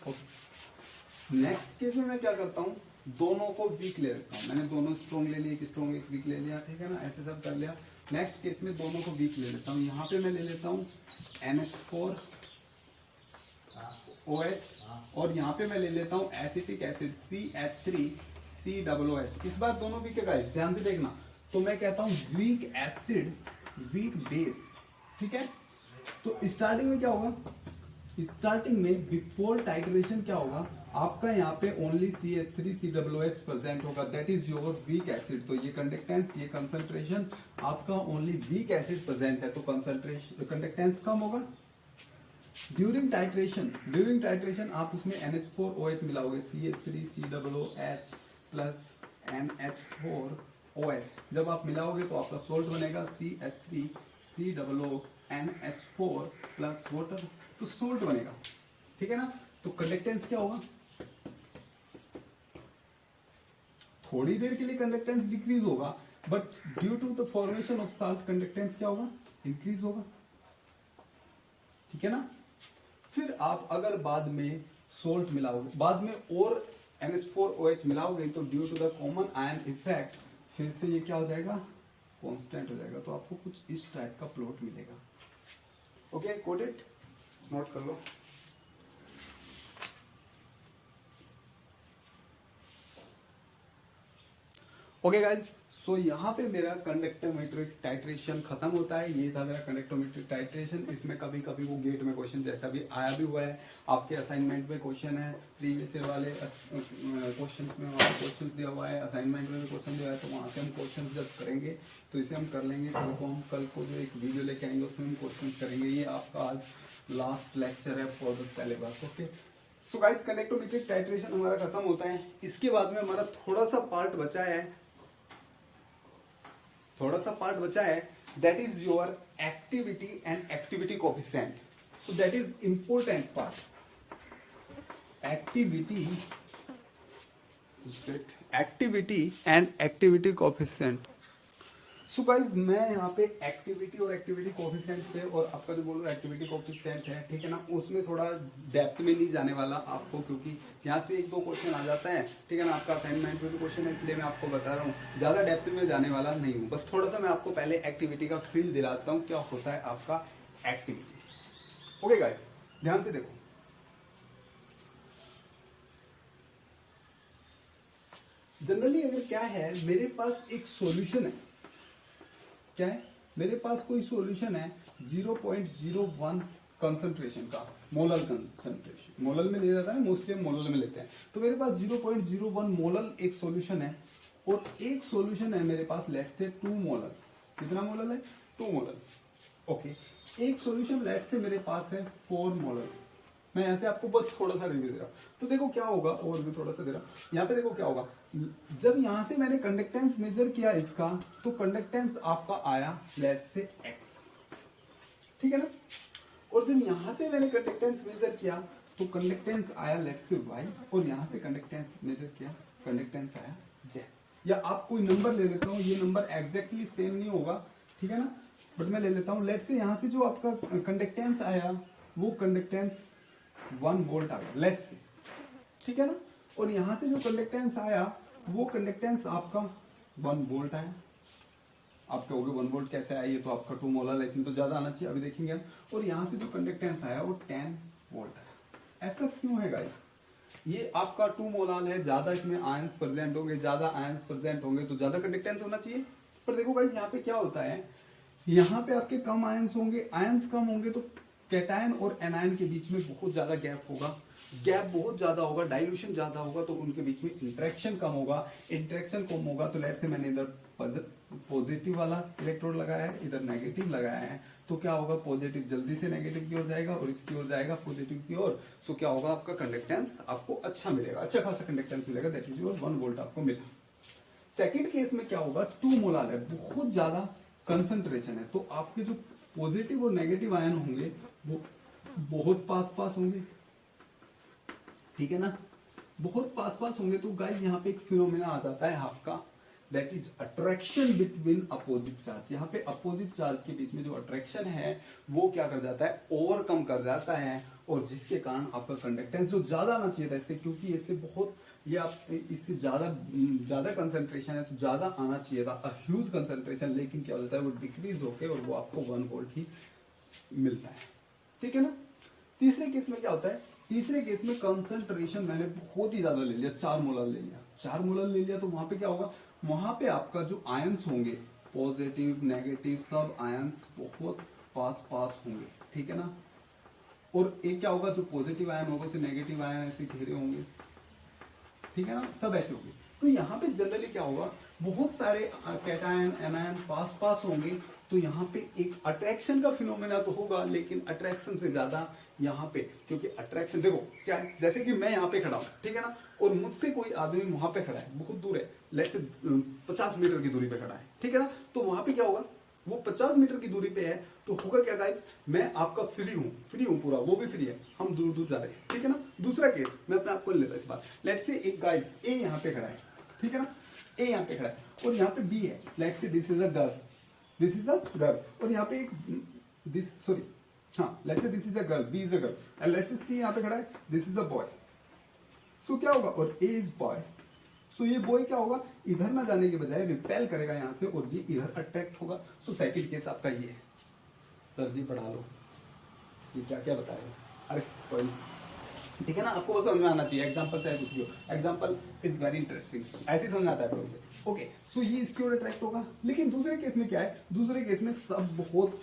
Speaker 1: ओके। नेक्स्ट केस में मैं क्या करता हूँ, दोनों को वीक ले लेता हूँ। मैंने दोनों स्ट्रॉन्ग ले लिए, एक स्ट्रॉन्ग एक वीक ले लिया। ठीक है ना? ऐसे सब कर लिया। नेक्स्ट केस में दोनों को वीक ले लेता हूँ। यहाँ पे मैं ले लेता हूँ NH4 OH, और यहाँ पे मैं ले लेता हूँ एसिटिक एसिड CH3 COOH। इस बार दोनों वीक है गाइस, ध्यान से देखना। तो मैं कहता हूँ वीक एसिड वीक बेस। ठीक है? तो स्टार्टिंग में क्या होगा? स्टार्टिंग में बिफोर टाइट्रेशन क्या होगा? आपका यहाँ पे ओनली CH3COOH प्रेजेंट होगा, that is your weak acid. तो ये कंडक्टेंस, ये कंसंट्रेशन आपका ओनली वीक एसिड प्रेजेंट है, तो कंसंट्रेशन कंडक्टेंस कम होगा। ड्यूरिंग टाइट्रेशन आप उसमें NH4OH मिलाओगे, CH3COOH प्लस NH4OH। जब आप मिलाओगे तो आपका सोल्ट बनेगा CH3COO NH4 प्लस वाटर, तो सोल्ट बनेगा। ठीक है ना? तो कंडक्टेंस क्या होगा? थोड़ी देर के लिए कंडक्टेंस डिक्रीज होगा, but due to the formation of salt conductance क्या होगा? इंक्रीज होगा। ठीक है ना? फिर आप अगर बाद में सोल्ट मिलाओगे, बाद में और NH4OH मिलाओगे, तो due to the common ion effect फिर से ये क्या हो जाएगा? कांस्टेंट हो जाएगा। तो आपको कुछ इस टाइप का प्लॉट मिलेगा। ओके, कोड इट, नोट कर लो। ओके गाइज, सो यहाँ पे मेरा कंडक्टोमेट्रिक टाइट्रेशन खत्म होता है। ये था मेरा कंडक्टोमेट्रिक टाइट्रेशन। इसमें कभी कभी वो गेट में क्वेश्चन जैसा भी आया भी हुआ है, आपके असाइनमेंट में क्वेश्चन है, प्रीवियस ईयर वाले क्वेश्चन में वहाँ क्वेश्चन दिया हुआ है, असाइनमेंट में भी क्वेश्चन दिया है, तो वहाँ से हम क्वेश्चन जब करेंगे तो इसे हम कर लेंगे। कल को हम कल को जो एक वीडियो लेके आएंगे उसमें हम क्वेश्चन करेंगे। ये आपका आज लास्ट लेक्चर है for the syllabus. Okay, so guys conductometric titration हमारा खत्म होता है। इसके बाद में हमारा थोड़ा सा पार्ट बचा है, that is your activity and activity coefficient. So that is important part. Activity and activity coefficient. So guys मैं यहाँ पे एक्टिविटी और एक्टिविटी कोफिशिएंट पे, और आपका जो बोल रहा है एक्टिविटी कोफिशिएंट है, ठीक है ना, उसमें थोड़ा डेप्थ में नहीं जाने वाला आपको, क्योंकि यहाँ से एक दो क्वेश्चन आ जाता है। ठीक है ना, आपका असाइनमेंट में भी क्वेश्चन है, इसलिए मैं आपको बता रहा हूँ, ज्यादा डेप्थ में जाने वाला नहीं हूँ। बस थोड़ा सा मैं आपको पहले एक्टिविटी का फील दिलाता हूँ, क्या होता है आपका एक्टिविटी। ओके गाइज, ध्यान से देखो। जनरली अगर क्या है, मेरे पास एक सॉल्यूशन है, क्या है, मेरे पास कोई सॉल्यूशन है 0.01 कंसंट्रेशन का, मोलर कंसंट्रेशन, मोलर में लिया जाता है, मोस्टली हम मोलर में लेते हैं। तो मेरे पास 0.01 मोलर एक सॉल्यूशन है, और एक सॉल्यूशन है मेरे पास लेट से 2 मोलर। कितना मोलर है? 2 मोलर। ओके, एक सॉल्यूशन लेट से मेरे पास है 4 मोलर। मैं यहाँ से आपको बस थोड़ा सा रिव्यू दे रहा हूँ। तो देखो क्या होगा, और भी थोड़ा सा दे रहा हूँ। यहाँ पे देखो क्या होगा, जब यहाँ से मैंने कंडक्टेंस मेजर किया इसका, तो कंडक्टेंस आपका आया लेट से x, ठीक है ना। और जब यहाँ से मैंने कंडक्टेंस मेजर किया तो कंडक्टेंस आया लेट से y, और यहाँ से कंडक्टेंस मेजर किया, कंडक्टेंस आया z। या आप कोई नंबर ले लेता हूँ, ये नंबर एग्जैक्टली सेम नहीं होगा, ठीक है ना, बट मैं ले लेता हूँ। लेट से यहाँ से जो आपका कंडक्टेंस आया वो कंडक्टेंस 1 वोल्ट आ गया लेट से, ठीक है ना। और यहाँ से जो कंडक्टेंस आया वो कंडक्टेंस आपका 1 वोल्ट आया। आप कहोगे 1 वोल्ट कैसे आया, ये तो आपका 2 मोलर है, इसमें तो ज्यादा आना चाहिए, अभी देखेंगे हम। और यहाँ से जो कंडक्टेंस आया वो 10 वोल्ट आया। ऐसा क्यों है गाइस? ये आपका 2 मोलर है, ज्यादा इसमें आयंस प्रेजेंट होंगे, ज्यादा आयंस प्रेजेंट होंगे तो ज्यादा कंडक्टेंस होना चाहिए। पर देखो गाइस यहाँ पे क्या होता है, यहाँ पे आपके कम आयंस होंगे, आयंस कम होंगे तो कैटायन और एनायन के बीच में बहुत ज्यादा गैप होगा, गैप बहुत ज्यादा होगा, डाइल्यूशन ज्यादा होगा, तो उनके बीच में इंटरेक्शन कम होगा, इंटरेक्शन कम होगा तो लेट से मैंने इधर पॉजिटिव वाला इलेक्ट्रोड लगाया है, इधर नेगेटिव लगाया है, तो क्या होगा, पॉजिटिव जल्दी से नेगेटिव की ओर जाएगा और इसकी ओर जाएगा पॉजिटिव की ओर। सो क्या होगा, आपका कंडक्टेंस आपको अच्छा मिलेगा, अच्छा खासा कंडक्टेंस मिलेगा, दैट इज योर 1 वोल्ट आपको मिला। सेकेंड केस में क्या होगा, 2 मोलार है, बहुत ज्यादा कंसंट्रेशन है, तो आपके जो पॉजिटिव और नेगेटिव आयन होंगे वो बहुत पास पास होंगे, ठीक है ना, बहुत पास पास होंगे। तो गाइस यहाँ पे एक फिनोमेना आ जाता है आपका, that is attraction between opposite charge. यहाँ पे अपोजिट चार्ज के बीच में जो अट्रैक्शन है वो क्या कर जाता है, ओवरकम कर जाता है, और जिसके कारण आपका कंडक्टेंस जो ज्यादा आना चाहिए था इससे, क्योंकि इससे बहुत ये आप इससे ज्यादा कंसंट्रेशन है तो ज्यादा आना चाहिए था, ह्यूज कंसंट्रेशन, लेकिन क्या हो जाता है वो डिक्रीज होके और वो आपको 1 वोल्ट ही मिलता है, ठीक है ना। तीसरे केस में क्या होता है, तीसरे केस में कंसंट्रेशन मैंने बहुत ही ज्यादा ले लिया, 4 मोलर ले लिया, 4 मोलर ले लिया, तो वहां पे क्या होगा, वहां पे आपका जो आयंस होंगे पॉजिटिव नेगेटिव सब आयंस बहुत पास पास होंगे, ठीक है ना। और एक क्या होगा, जो पॉजिटिव आयन होगा उसे नेगेटिव आयन ऐसे घेरे होंगे, ठीक है ना, सब ऐसे होंगे। तो यहाँ पे जनरली क्या होगा, बहुत सारे कैटायन एनायन पास पास होंगे, तो यहाँ पे एक अट्रैक्शन का फिनोमेना तो होगा, लेकिन अट्रैक्शन से ज्यादा यहाँ पे, क्योंकि अट्रैक्शन देखो क्या है, जैसे कि मैं यहाँ पे खड़ा हूँ, ठीक है ना, और मुझसे कोई आदमी वहां पे खड़ा है, बहुत दूर है, लेट्स से 50 मीटर की दूरी पे खड़ा है, ठीक है ना, तो वहां पे क्या होगा, वो 50 मीटर की दूरी पे है, तो होगा क्या गाइस, मैं आपका फ्री हूँ पूरा, वो भी फ्री है, हम दूर दूर जा रहे हैं, ठीक है ना। दूसरा केस मैं अपने आपको लेता इस बार, लेट्स से एक गाइस ए यहाँ पे खड़ा है, ठीक है ना, ए यहाँ पे खड़ा है और यहाँ पे बी है, let's say this is a girl, this is a girl, और यहाँ पे एक दिस सॉरी हाँ, let's say this is a girl, B is a girl, and let's say C यहाँ पे खड़ा है, this is a boy. So क्या होगा, और ए इज बॉय, सो ये बॉय क्या होगा, इधर ना जाने के बजाय रिपेल करेगा यहाँ से और ये इधर अट्रैक्ट होगा। सो सेकंड केस आपका ये है। सर जी पढ़ा लो, ये क्या क्या बताएगा, अरे कोई नहीं, ठीक है ना, आपको बस समझ में आना चाहिए, एग्जांपल चाहे कुछ भी हो, एग्जांपल इज वेरी इंटरेस्टिंग, ऐसे समझ आता है पढ़ोगे। ओके, सो ये इसकी ओर अट्रैक्ट होगा, लेकिन दूसरे केस में क्या है, दूसरे केस में सब बहुत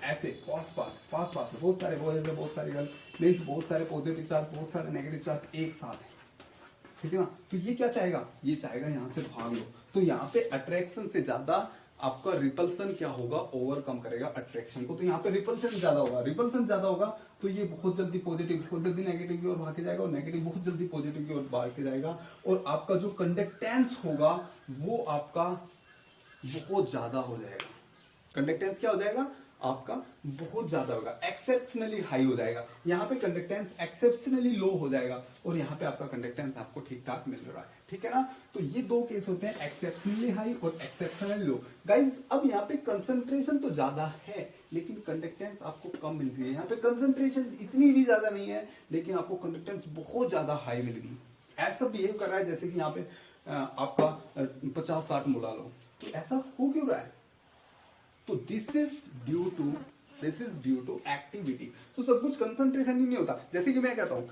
Speaker 1: ऐसे पास पास है, बहुत सारे बॉयज है, बहुत सारे गर्ल, मीन्स बहुत सारे पॉजिटिव चार्ज, बहुत सारे नेगेटिव चार्ज एक साथ है, ठीक है ना। तो ये क्या चाहेगा, ये चाहेगा यहाँ से भाग लो, तो यहाँ पे अट्रैक्शन से ज्यादा आपका रिपल्सन क्या होगा, ओवरकम करेगा अट्रैक्शन को, तो यहाँ पे रिपल्सन ज्यादा होगा, रिपल्सन ज्यादा होगा तो ये बहुत जल्दी पॉजिटिव, बहुत जल्दी नेगेटिव की ओर भाग के जाएगा, और नेगेटिव बहुत जल्दी पॉजिटिव की ओर भाग के जाएगा, और आपका जो कंडक्टेंस होगा वो आपका बहुत ज्यादा हो जाएगा। कंडक्टेंस क्या हो जाएगा आपका, बहुत ज्यादा होगा, एक्सेप्शनली हाई हो जाएगा, यहाँ पे कंडक्टेंस एक्सेप्शनली लो हो जाएगा, और यहाँ पे आपका कंडक्टेंस आपको ठीक ठाक मिल रहा है, ठीक है ना। तो ये दो केस होते हैं, एक्सेप्शनली हाई और एक्सेप्शनली लो। गाइज अब यहाँ पे कंसंट्रेशन तो ज्यादा है, लेकिन कंडक्टेंस आपको कम मिल रही है, यहाँ पे कंसंट्रेशन इतनी भी ज्यादा नहीं है, लेकिन आपको कंडक्टेंस बहुत ज्यादा हाई मिल गई। ऐसा बिहेव कर रहा है जैसे कि यहाँ पे आपका 50-60 मोला लो, तो ऐसा हो क्यों रहा है, तो this is due to activity. तो सब कुछ कंसंट्रेशन ही नहीं होता, जैसे कि मैं कहता हूं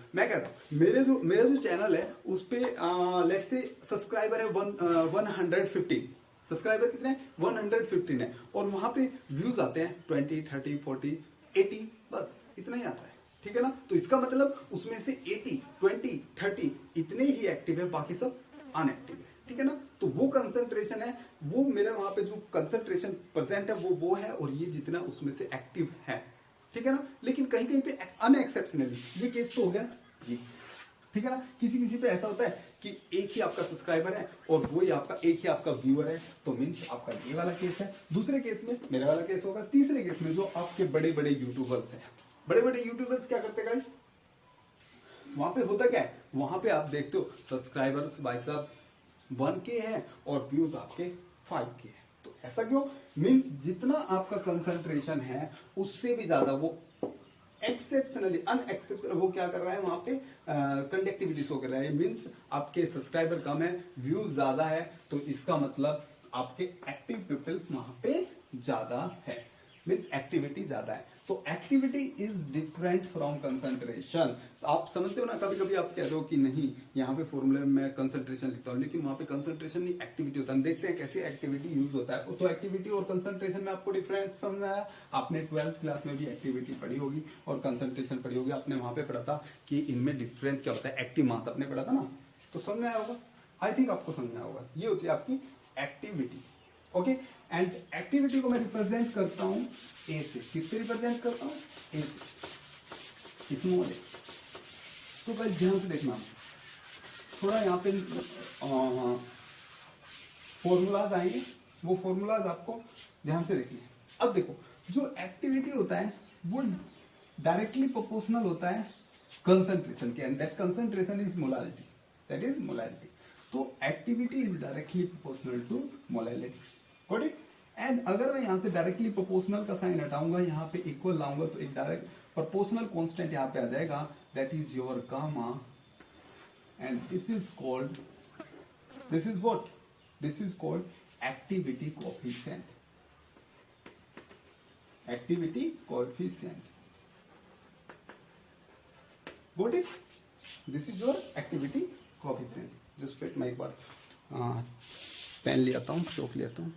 Speaker 1: मेरा जो चैनल है उस पे लेट्स से सब्सक्राइबर है 115, सब्सक्राइबर कितने हैं 115 है, और वहां पे व्यूज आते हैं 20, 30, 40, 80, बस इतना ही आता है, ठीक है ना। तो इसका मतलब उसमें से 80, 20, 30 इतने ही एक्टिव है, बाकी सब अनएक्टिव है, ठीक है ना। तो वो कंसंट्रेशन है, वो मेरा वहां पे जो कंसंट्रेशन परसेंट है वो है, और ये जितना उसमें से एक्टिव है, ठीक है ना। लेकिन कहीं कहीं पे अनएक्सेप्शनली ये केस तो हो गया ये, ठीक है ना। किसी किसी पे ऐसा होता है कि एक ही आपका सब्सक्राइबर है और वो ही आपका एक ही आपका व्यूअर है, तो मीन्स आपका ये वाला केस है। दूसरे केस में मेरा वाला केस होगा। तीसरे केस में जो आपके बड़े बड़े यूट्यूबर्स हैं, बड़े बड़े यूट्यूबर्स क्या करते हैं गाइस, वहां पे होता क्या है, वहां पे आप देखते हो सब्सक्राइबर्स भाई साहब 1K है और व्यूज आपके 5K है। तो ऐसा क्यों, मीन्स जितना आपका कंसंट्रेशन है उससे भी ज्यादा वो एक्सेप्शनली अनएक्सेप्शनल वो क्या कर रहा है, वहां पे कंडक्टिविटी शो कर रहा है। मीन्स आपके सब्सक्राइबर कम है, व्यूज ज्यादा है, तो इसका मतलब आपके एक्टिव पीपल्स वहां पे ज्यादा है, मीन्स एक्टिविटी ज्यादा है। तो activity is different from concentration. आप समझते हो ना, कभी कभी आप कहते हो कि नहीं यहाँ पे फॉर्मूले में मैं कंसंट्रेशन लिखता हूँ, लेकिन वहां पे कंसंट्रेशन नहीं एक्टिविटी होता है। देखते हैं कैसे एक्टिविटी यूज होता है। तो एक्टिविटी और कंसंट्रेशन में आपको डिफरेंस समझ में आया। आपने 12th क्लास में भी एक्टिविटी पढ़ी होगी और कंसंट्रेशन पढ़ी होगी, आपने वहां पे पढ़ा था कि इनमें डिफरेंस क्या होता है, एक्टिव मास आपने पढ़ा था ना, तो समझ में आया होगा, आई थिंक आपको समझ में आया होगा। ये होती है आपकी एक्टिविटी। ओके, एंड एक्टिविटी को मैं रिप्रेजेंट करता हूं ए से। किससे रिप्रेजेंट करता हूं? ए से, स्मॉल ए। तो गाइस ध्यान से देखना, थोड़ा यहाँ पे फॉर्मूलाज आएंगे, वो फॉर्मूलाज आपको ध्यान से देखने। अब देखो, जो एक्टिविटी होता है वो डायरेक्टली प्रोपोर्शनल होता है कंसंट्रेशन के, and that concentration is molality, that is molality. तो activity is directly proportional to molality, got it. And अगर मैं यहां से डायरेक्टली प्रोपोर्शनल का साइन हटाऊंगा, यहाँ पे इक्वल लाऊंगा, तो एक डायरेक्ट प्रोपोर्शनल कांस्टेंट यहाँ पे आ जाएगा, that is your gamma, and this is called, this is what, this is called activity coefficient, activity coefficient, got it. This is your activity coefficient. Just wait, मैं एक बार pen ले आता हूँ, चौक ले आता हूँ।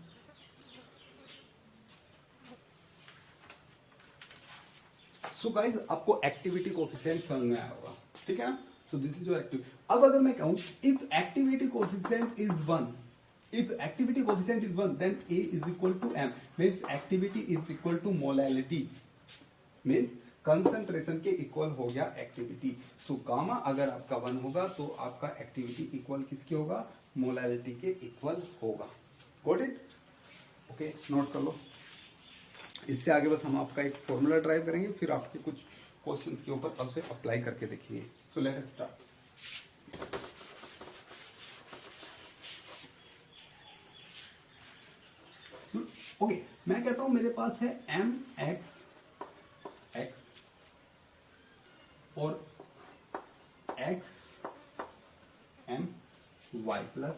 Speaker 1: सो गाइस, आपको एक्टिविटी कोएफिशिएंट समझ में आया होगा, ठीक है ना। So this is your activity. अब अगर मैं कहूं if activity coefficient is 1, if activity coefficient is 1, then A is equal to M, means activity is equal to molality, means concentration के इक्वल हो गया एक्टिविटी। सो गामा अगर आपका 1 होगा तो आपका एक्टिविटी इक्वल किसके होगा? मोलालिटी के इक्वल होगा, गॉट इट। ओके, नोट कर लो। इससे आगे बस हम आपका एक फॉर्मूला ड्राइव करेंगे, फिर आपके कुछ क्वेश्चंस के ऊपर उसे अप्लाई करके देखिए। So let us start. Okay, मैं कहता हूं मेरे पास है एम एक्स और एक्स एम वाई प्लस,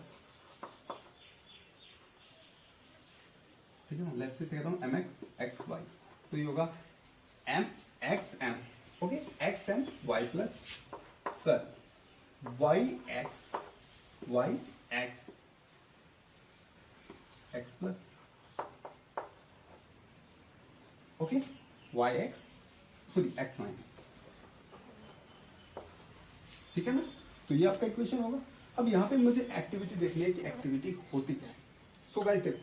Speaker 1: ठीक है ना। लेट्स से कहता हूं एम एक्स वाई, तो ये होगा M X M, okay, X M Y plus Y X X plus, okay, Y X, sorry X minus, ठीक है ना। तो ये आपका इक्वेशन होगा। अब यहां पे मुझे एक्टिविटी देखनी है कि एक्टिविटी होती क्या है। सो गाइस देखो,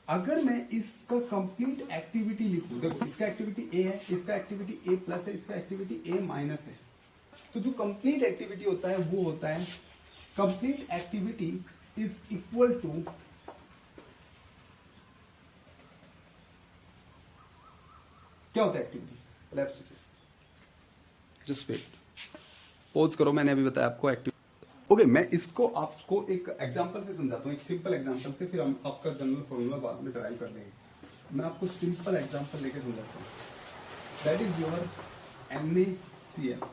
Speaker 1: अगर मैं इसका कंप्लीट एक्टिविटी लिखूं, देखो इसका एक्टिविटी ए है, इसका एक्टिविटी ए प्लस है, इसका एक्टिविटी ए माइनस है, तो जो कंप्लीट एक्टिविटी होता है वो होता है, complete activity is equal to क्या होता है activity? Let's just wait, pause करो, मैंने अभी बताया आपको एक्टिविटी। ओके, मैं इसको आपको एक एग्जांपल से समझाता हूँ, एक सिंपल एग्जांपल से, फिर हम आपका जनरल फॉर्मूला बाद में ड्राइव कर लेंगे। मैं आपको सिंपल एग्जांपल लेके समझाता हूँ। That is your NaCl,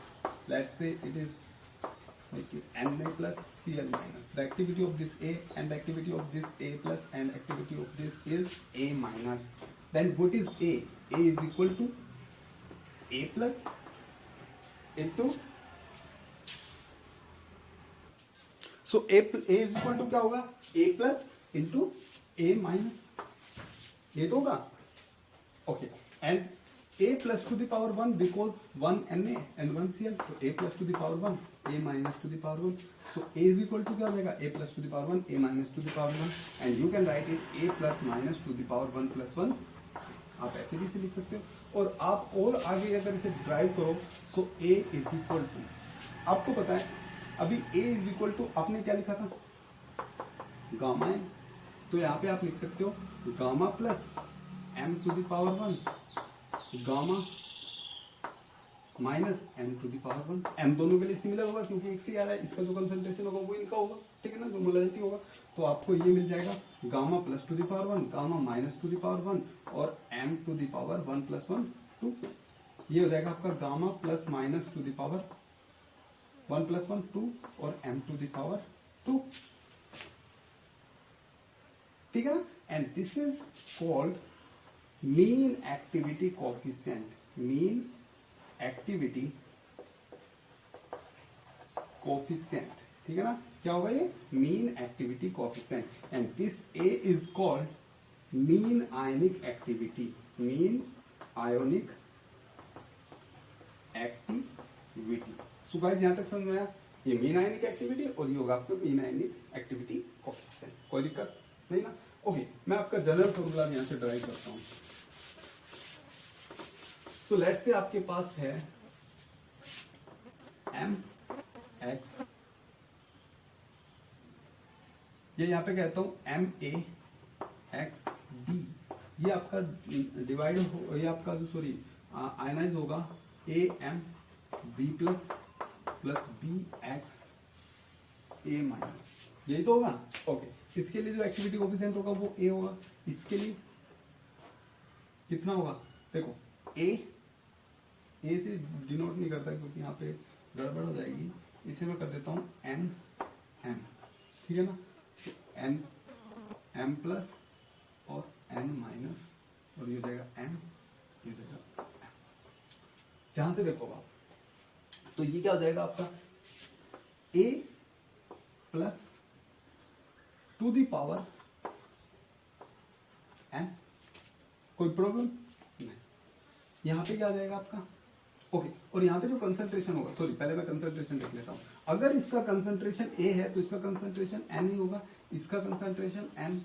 Speaker 1: let's say it is Na plus Cl minus, the activity of this A and the activity of this A plus and activity of this is A minus. Then what is A? A is equal to A plus into, so A is equal to क्या होगा? A plus into A minus, ये तो होगा, okay, and A plus to the power 1 because 1 Na and 1 Cl, so A plus to the power 1, A minus to the power 1, so A is equal to क्या हो जाएगा? A plus to the power 1, A minus to the power 1, and you can write it A plus minus to the power 1 plus 1, आप ऐसे भी इसे लिख सकते हो। और आप और आगे अगर इसे ड्राइव करो, सो A is equal to, आपको पता है अभी A is equal to आपने क्या लिखा था? गामा M, तो यहाँ पे आप लिख सकते हो gamma plus M to the power 1, gamma minus M to the power 1। M दोनों के लिए सिमिलर होगा क्योंकि एक से आ रहा है, इसका जो कंसंट्रेशन होगा वो इनका होगा, ठीक है ना, जो मोलालिटी होगा। तो आपको ये मिल जाएगा gamma plus to the power 1, gamma minus to the power 1 और M to the power 1 plus 1 2, ये हो जाएगा आपका gamma plus minus to the power 1 plus 1 2 और M to the power 2, ठीक है ना। And this is called mean activity coefficient, mean activity coefficient, ठीक है ना। क्या होगा ये? Mean activity coefficient. And this A is called mean ionic activity, mean ionic activity. So guys यहां तक समझ में आया? ये मीन आयनिक एक्टिविटी और ये होगा आपका मीन आयनिक एक्टिविटी कोएफिशिएंट। कोई दिक्कत नहीं ना। ओके, मैं आपका जनरल फॉर्मूला यहां से ड्राइव करता हूं। सो लेट्स से आपके पास है एम एक्स, ये यहां पे कहता हूं एम ए एक्स बी, ये आपका डिवाइड हो, ये आपका जो सॉरी आयनाइज होगा A M B plus plus B X A minus, यही तो होगा। ओके, इसके लिए जो एक्टिविटी कोफिशिएंट होगा वो ए होगा। इसके लिए कितना होगा, देखो ए से डिनोट नहीं करता क्योंकि यहाँ पे गड़बड़ हो जाएगी, इसे मैं कर देता हूँ एन एम, ठीक है ना। तो एन एम प्लस और एन माइनस, और ये हो जाएगा एम, ये हो जाएगा एम। ध्यान से देखो आप, तो ये क्या हो जाएगा आपका A plus to the power N, कोई प्रॉब्लम नहीं। यहां पे क्या आ जाएगा आपका ओके, और यहां पे जो कंसंट्रेशन होगा, सॉरी पहले मैं कंसंट्रेशन देख लेता हूं। अगर इसका कंसंट्रेशन ए है तो इसका कंसंट्रेशन एन ही होगा, इसका कंसंट्रेशन एन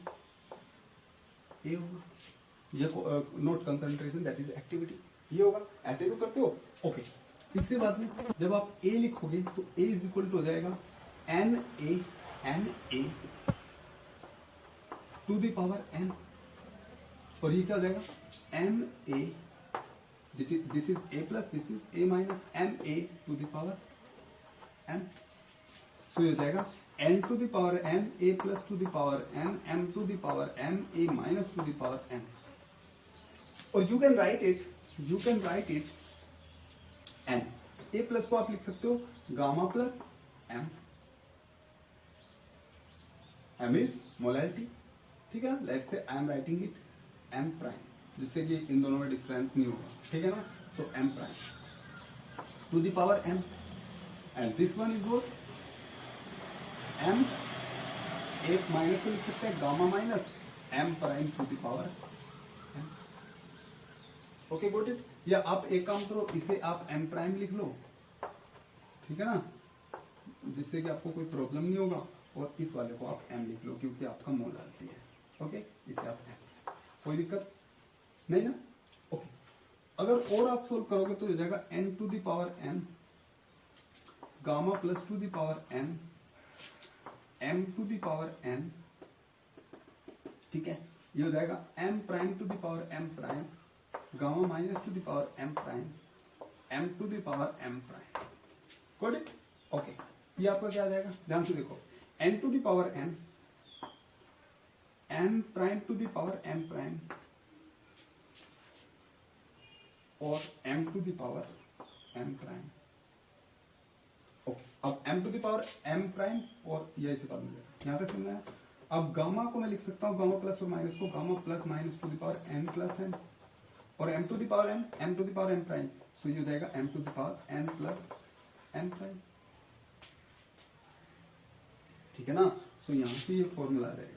Speaker 1: ए होगा। ये note concentration that is activity, ये होगा। ऐसे तो करते हो ओके। इससे बाद में जब आप ए लिखोगे तो ए इज इक्वल टू हो जाएगा N A to the power N, और ये क्या हो जाएगा M A, this is A plus this is A minus M A to the power N. So ये हो जाएगा N to the power N A plus to the power N M to the power M A minus to the power N. और you can write it N, A plus को आप लिख सकते हो gamma plus M, M is molarity, ठीक है। Let's say I am writing it M prime, जिससे कि इन दोनों में डिफरेंस नहीं होगा, ठीक है ना। तो M prime to the power M, and this one is what M A minus को लिख सकते हैं gamma minus M prime to the power M. Okay got it. या आप एक काम करो, इसे आप एम प्राइम लिख लो, ठीक है ना, जिससे कि आपको कोई प्रॉब्लम नहीं होगा। और इस वाले को आप एम लिख लो क्योंकि आपका मोलारिटी है। ओके, इसे आप एम, कोई दिक्कत नहीं ना। ओके, अगर और आप सोल्व करोगे तो हो जाएगा N to the power N gamma plus to the power N M to the power N, ठीक है। ये हो जाएगा M prime to the power M prime gamma minus to the power M prime M to the power M prime. Got it. Okay, ये आपका क्या आ जाएगा, ध्यान से देखो N to the power N M prime to the power M prime और M to the power M prime. Okay, अब M to the power M prime और ये इसे बाद में यहां तक समझना है। अब गामा को मैं लिख सकता हूं गामा प्लस और माइनस को gamma plus minus to the power N plus N, और M to the power M to the power M prime. So ये हो जाएगा M to the power N plus M prime, ठीक है ना। सो यहां से ये फॉर्मूला रहेगा।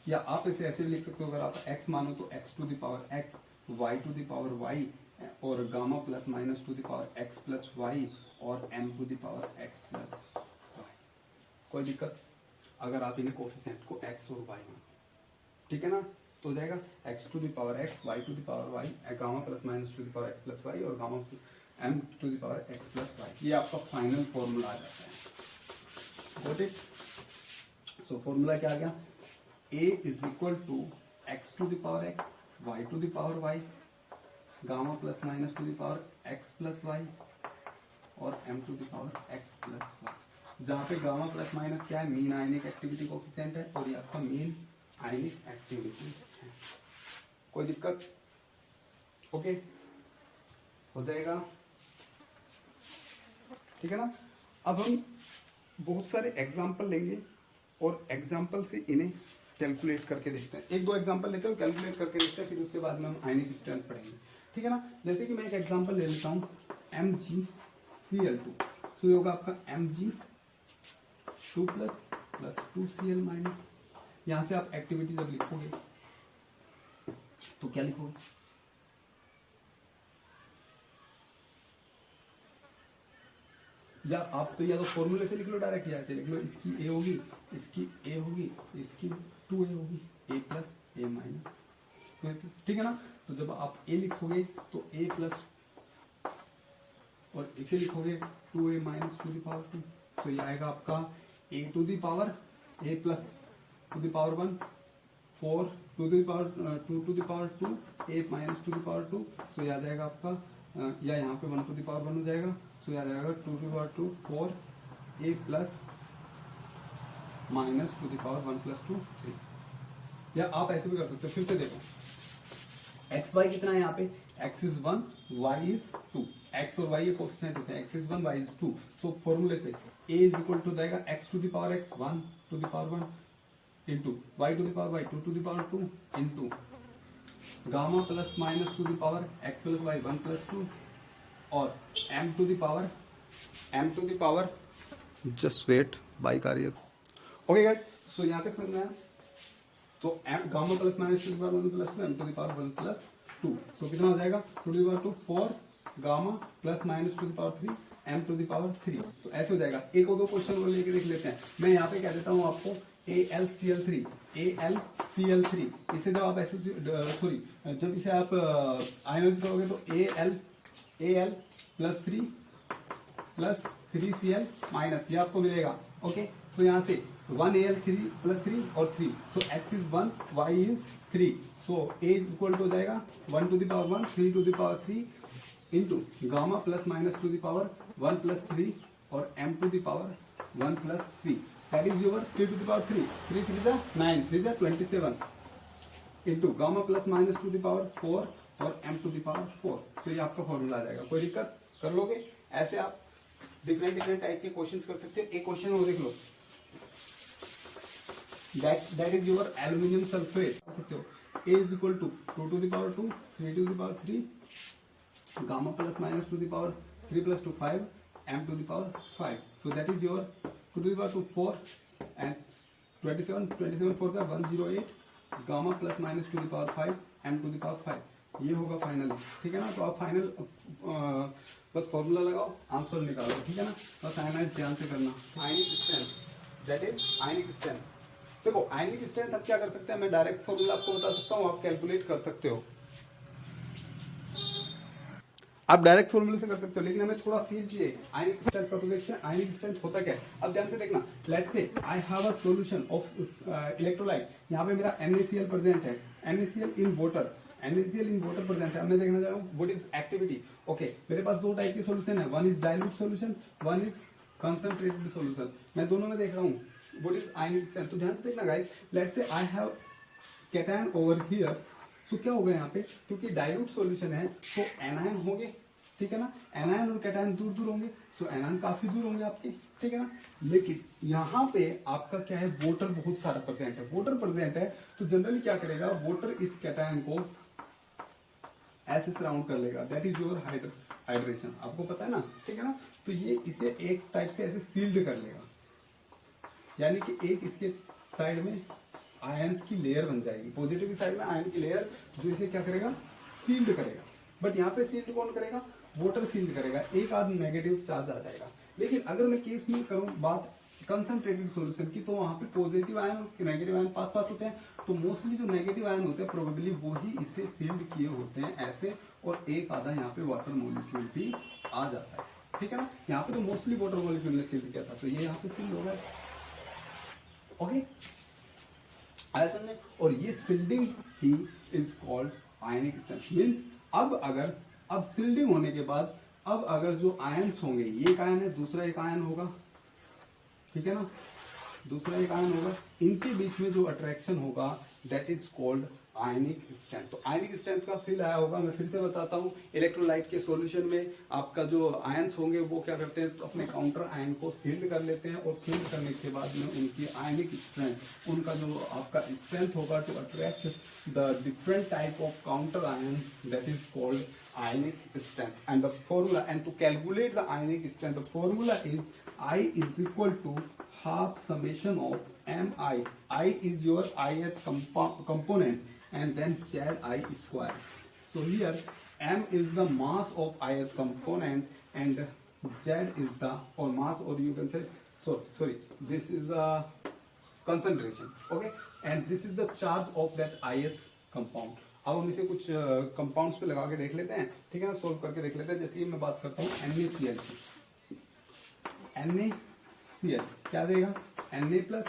Speaker 1: या आप इसे ऐसे भी लिख सकते हो, अगर आप x मानो तो x to the power x, y to the power y, और gamma plus minus to the power x plus y और m to the power x plus y। कोई दिक्कत अगर आप इन्हें कोफिशिएंट को x और y मानो, ठीक है ना। तो हो जाएगा x to the power x, y to the power y, gamma plus minus to the power x plus y और gamma m to the power x plus y। ये आपका फाइनल फॉर्मूला आ जाता है। Got it? So फॉर्मूला क्या आ गया, a is equal to x to the power x, y to the power y, gamma plus minus to the power x plus y और m to the power x plus y। जहां पे gamma plus minus क्या है, mean आयनिक activity coefficient है, और ये आपका mean आयनिक activity है। कोई दिक्कत, ओके हो जाएगा, ठीक है ना। अब हम बहुत सारे एग्जाम्पल लेंगे और एग्जाम्पल से इन्हें कैलकुलेट करके देखते हैं। एक दो एग्जाम्पल लेते हैं, कैलकुलेट करके देखते हैं, फिर उसके बाद में हम आयनिक स्ट्रेंथ पढ़ेंगे, ठीक है ना। जैसे कि मैं एक एग्जाम्पल ले लेता हूँ MgCl2। सो ये होगा आपका Mg2 प्लस 2Cl माइनस। यहां से आप एक्टिविटी जब लिखोगे तो क्या लिखोगे, या आप तो या तो फॉर्मूले से लिख लो डायरेक्ट, या ऐसे लिख लो, इसकी ए होगी, इसकी ए होगी, इसकी 2a होगी, a प्लस ए माइनस, ठीक है ना। तो जब आप ए लिखोगे तो a प्लस, और इसे लिखोगे 2a minus to the power 2, तो ये आएगा आपका a to the power a plus to the power 1, 4 to the power 2 to the power 2, a minus to the power 2, so याद आएगा आपका, या यहाँ पे 1 टू द पावर 1 हो जाएगा, सो याद आएगा 2 to the power 2, 4 a plus minus to the power 1 plus 2, 3। या आप ऐसे भी कर सकते हो, फिर से देखो एक्स वाई कितना है यहाँ पे, x is 1, y is 2, x और y ये कोफिशिएंट होते हैं, x is 1, y is 2, so फॉर्मूले से a इज इक्वल टू जाएगा x to the power x 1 to the power 1 into y to the power y 2 to the power 2 into gamma plus minus to the power x plus y 1 plus 2 और m to the power just wait bike आ रही है, okay guys, सो यहाँ तक समझना है। तो gamma plus minus to the power 1 plus 2 m to the power 1 plus 2, so कितना हो जाएगा 2 to the power 2 4 gamma plus minus to the power 3 m to the power 3, तो ऐसे हो जाएगा। एक और दो क्वेश्चन और लेके देख लेते हैं। मैं यहाँ पे कह देता हूँ आपको AlCl3, AlCl3, इसे जब आप ऐसे सॉरी जब इसे आप आयनाइज करोगे तो Al plus 3 plus 3Cl minus, ये आपको मिलेगा, ओके। तो यहाँ से 1Al3 प्लस 3 और 3, so x is 1, y is 3, so a is equal to हो जाएगा 1 to the power 1 3 to the power 3 into gamma plus minus to the power 1 plus 3 और m to the power 1 plus 3, that is your 3 to the power 3, 3 3 जा 9, 3 जा 27 into gamma plus minus to the power 4 और m to the power 4, तो ये आपका formula आ जाएगा। कोई दिक्कत, कर लोगे? ऐसे आप डिफरेंट टाइप के क्वेश्चंस कर सकते हो। एक क्वेश्चन और देख लो, that is your aluminium sulfate, कर सकते हो a is equal to 2 to the power 2 3 to the power 3 gamma plus minus to the power 3 plus 2 5 m to the power 5, so that is your 2 to the power 2 4 and 27 4 का 108 gamma plus minus to the power 5 m to the power 5, ये होगा final, ठीक है ना। तो आप final बस formula लगाओ, आंसर निकालो, ठीक है ना। बस आयनाइज ध्यान से करना। Ionic strength, that is ionic strength. देखो आयनिक स्ट्रेंथ आप क्या कर सकते हैं, मैं डायरेक्ट फॉर्मूला आपको बता सकता हूँ, आप कैलकुलेट कर सकते हो, आप डायरेक्ट फॉर्मूले से कर सकते हो, लेकिन हमें थोड़ा फील चाहिए आयनिक स्ट्रेंथ का। तो देखते हैं आयनिक स्ट्रेंथ होता क्या है। अब ध्यान से देखना, let's say I have a solution of electrolyte, यहाँ पे मेरा NaCl प्रेजेंट है, NaCl in water, NaCl in water present है। अब मैं देखना चाह रहा हूँ व्हाट इज एक्टिविटी, ओके। मेरे पास दो टाइप के सॉल्यूशन है, one is dilute solution, one is concentrated solution. मैं दोनों में देख रहा हूँ व्हाट इज आयनिक स्ट्रेंथ। तो ध्यान से देखना guys, let's say I have cation over here, so क्या होगा यहाँ पे, क्योंकि डाइल्यूट सॉल्यूशन है तो एनायन होंगे, ठीक है ना। एनायन और कैटायन दूर दूर होंगे, सो एनायन काफी दूर होंगे आपके, ठीक है ना। लेकिन यहाँ पे आपका क्या है, वाटर बहुत सारा प्रेजेंट है, वाटर प्रेजेंट है तो जनरली क्या करेगा, वाटर इस कैटायन को ऐसे सराउंड कर लेगा, दैट इज योर हाइड्रेशन, आपको पता है ना, ठीक है ना। तो ये इसे एक टाइप से ऐसे सील्ड कर लेगा, यानी कि एक इसके साइड में आयंस की लेयर बन जाएगी, पॉजिटिव की साइड में आयन की लेयर, जो इसे क्या करेगा, सील्ड करेगा। बट यहाँ पे सील्ड कौन करेगा, वाटर सील्ड करेगा, एक आध नेगेटिव चार्ज आ जाएगा। लेकिन अगर मैं केस में करूँ बात कंसंट्रेटेड सॉल्यूशन की, तो वहां पे पॉजिटिव आयन और नेगेटिव आयन पास पास होते हैं, तो मोस्टली जो नेगेटिव आयन होते हैं प्रोबेबली वो ही इसे सील्ड किए होते हैं ऐसे, और एक आधा यहाँ पे वाटर मॉलिक्यूल भी आ जाता है, ठीक है ना। यहाँ पे तो मोस्टली वाटर मॉलिक्यूल ने सील्ड किया था, तो ये यहाँ पे सील्ड हो गया, ओके, आया समझे। और ये shielding he is called ionic strength. Means अब सील्डिंग होने के बाद अब अगर जो आयन्स होंगे, ये एक आयन है, दूसरा एक आयन होगा, ठीक है ना, दूसरा एक आयन होगा, इनके बीच में जो अट्रैक्शन होगा that is called ionic strength. तो आयनिक स्ट्रेंथ का फील आया होगा, मैं फिर से बताता हूँ। इलेक्ट्रोलाइट के सॉल्यूशन में आपका जो आयन्स होंगे वो क्या करते हैं, तो अपने काउंटर आयन को सील्ड कर लेते हैं, और सील्ड करने के बाद में उनकी आयनिक स्ट्रेंथ, उनका जो आपका स्ट्रेंथ होगा to attract the different type of counter ion, that is called ionic strength. And the formula, and to calculate the ionic strength, the formula is I is equal to half summation of mi. I is your ith component and then z I square. So here m is the mass of ith component and Z is the or mass, or you can say sorry this is the concentration, okay, and this is the charge of that ith compound. अब हम इसे कुछ compounds पे लगा के देख लेते हैं, ठीक है ना, सोल्व करके देख लेते हैं। जैसे कि मैं बात करता हूँ NaCl की, NaCl क्या देगा, Na plus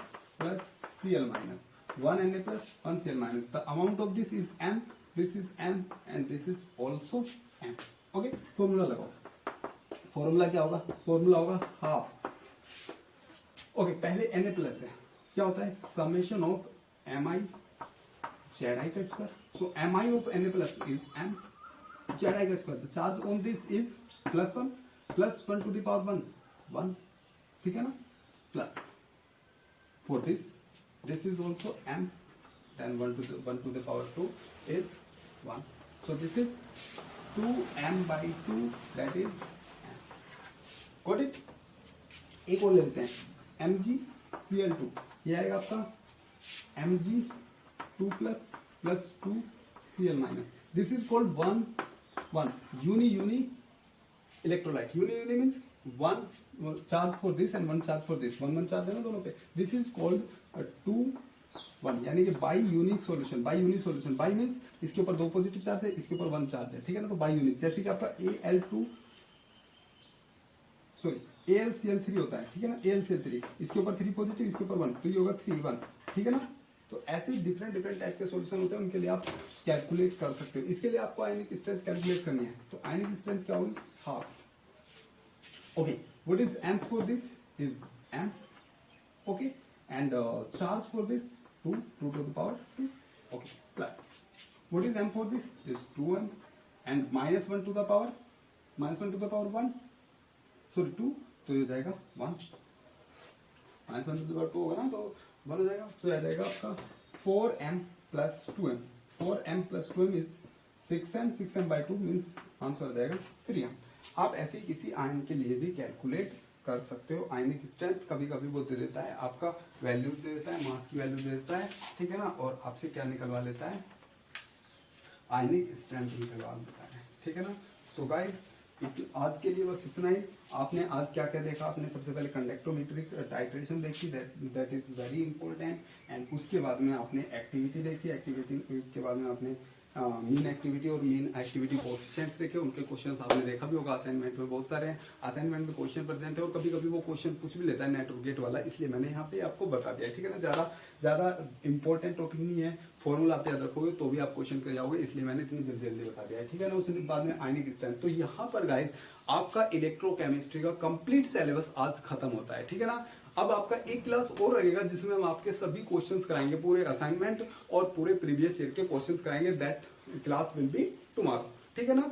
Speaker 1: Cl minus, 1 Na plus 1 Cl minus, the amount of this is M, this is M and this is also M, okay. Formula लगाओ, फॉर्मूला क्या होगा, फॉर्मूला होगा हाफ, ओके। पहले Na प्लस है, क्या होता है, समेशन ऑफ Mi Zi का square, so Mi of Na plus is M Zi का square, the charge on this is +1 to the power 1, ठीक है ना, plus for this is also M, then 1 to the power 2 is 1, so this is 2M by 2, that is M, got it। एक और ले लेते हैं MgCl2, ये आएगा आपका Mg2 plus 2 Cl minus, this is called one uni electrolyte, uni means one charge for this and one charge for this, one charge है ना दोनों पे, this is called 2 1, यानी कि bi uni solution, bi means इसके ऊपर 2 positive charge है, इसके ऊपर 1 चार्ज है, ठीक है ना, तो बाई यूनिट, जैसे कि आपका AlCl3 होता है, ठीक है ना, AlCl3, इसके ऊपर 3 पॉजिटिव, इसके ऊपर 1, तो ये होगा 3 1, ठीक है ना। तो ऐसे डिफरेंट टाइप के सॉल्यूशन होते हैं, उनके लिए आप कैलकुलेट कर सकते हो। इसके लिए आपको आयनिक स्ट्रेंथ कैलकुलेट करनी है, तो आयनिक स्ट्रेंथ क्या होगी, half, okay. What is M for this is M, okay, and charge for this 2 to the power 2, okay, plus what is M for this is 2M and -1 to the power 1, sorry 2, तो ये जाएगा 1, -1 to the power 2 होगा ना, तो 1 हो जाएगा, तो आ जाएगा आपका 4M plus 2M, 4M plus 2M is 6M, 6M by 2 means answer आ जाएगा 3M। आप ऐसे किसी आयन के लिए भी कैलकुलेट कर सकते हो। आयनिक स्ट्रेंथ कभी कभी वो दे देता है, आपका वैल्यूज दे देता है, मास की वैल्यू दे देता है, ठीक है ना, और आपसे क्या निकलवा लेता है, आयनिक स्ट्रेंथ निकलवा देता है, ठीक है ना। सो गाइस, आज के लिए बस इतना ही। आपने आज क्या क्या देखा, आपने सबसे पहले कंडक्टोमेट्रिक टाइट्रेशन देखी, that is very important, and उसके बाद में आपने एक्टिविटी देखी, एक्टिविटी के बाद में आपने मीन एक्टिविटी और मीन एक्टिविटी कोएफिशिएंट्स देखे, उनके क्वेश्चंस आपने देखा भी होगा, असाइनमेंट में बहुत सारे हैं, असाइनमेंट में क्वेश्चन प्रेजेंट है, और कभी कभी वो क्वेश्चन पूछ भी लेता है नेट और गेट वाला, इसलिए मैंने यहाँ पे आपको बता दिया, ठीक है ना। ज्यादा इंपॉर्टेंट टॉपिक नहीं है, फॉर्मूला आप याद रखोगे तो भी आप क्वेश्चन कर जाओगे, इसलिए मैंने इतनी जल्दी बता दिया है, ठीक है ना। उसके बाद में आयनिक स्ट्रेंथ, तो यहाँ पर गाइस आपका इलेक्ट्रोकेमिस्ट्री का कंप्लीट सिलेबस आज खत्म होता है, ठीक है ना। अब आपका एक क्लास और लगेगा जिसमें हम आपके सभी क्वेश्चंस कराएंगे, पूरे असाइनमेंट और पूरे प्रीवियस ईयर के क्वेश्चंस कराएंगे, that class will be tomorrow, ठीक है ना।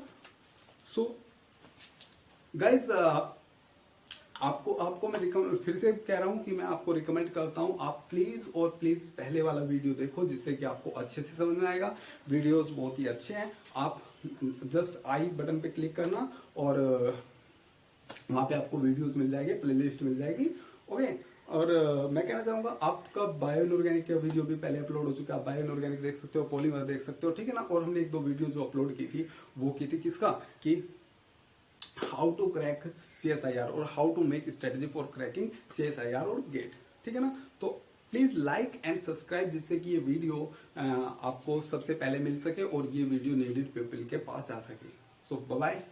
Speaker 1: सो गाइस, आपको मैं फिर से कह रहा हूं कि मैं आपको रिकमेंड करता हूं, आप प्लीज पहले वाला वीडियो देखो, जिससे कि आपको अच्छे से समझ में आएगा। वीडियोस बहुत ही अच्छे हैं, आप जस्ट आई बटन पे क्लिक करना और वहां पे आपको वीडियोस मिल जाएंगे, प्लेलिस्ट मिल जाएगी, ओके। और मैं कहना चाहूंगा, आपका बायो इनऑर्गेनिक का वीडियो भी पहले अपलोड हो चुका है, बायो इनऑर्गेनिक देख सकते हो, पॉलीमर देख सकते हो, ठीक है ना। और हमने 1-2 वीडियो जो अपलोड की थी, वो की थी किसका, कि हाउ टू क्रैक CSIR और how to make strategy for cracking CSIR और गेट, ठीक है ना। तो प्लीज लाइक एंड सब्सक्राइब, जिससे कि ये वीडियो आपको सबसे पहले मिल सके और ये वीडियो नीडेड पीपल के पास जा सके। सो बाय बाय।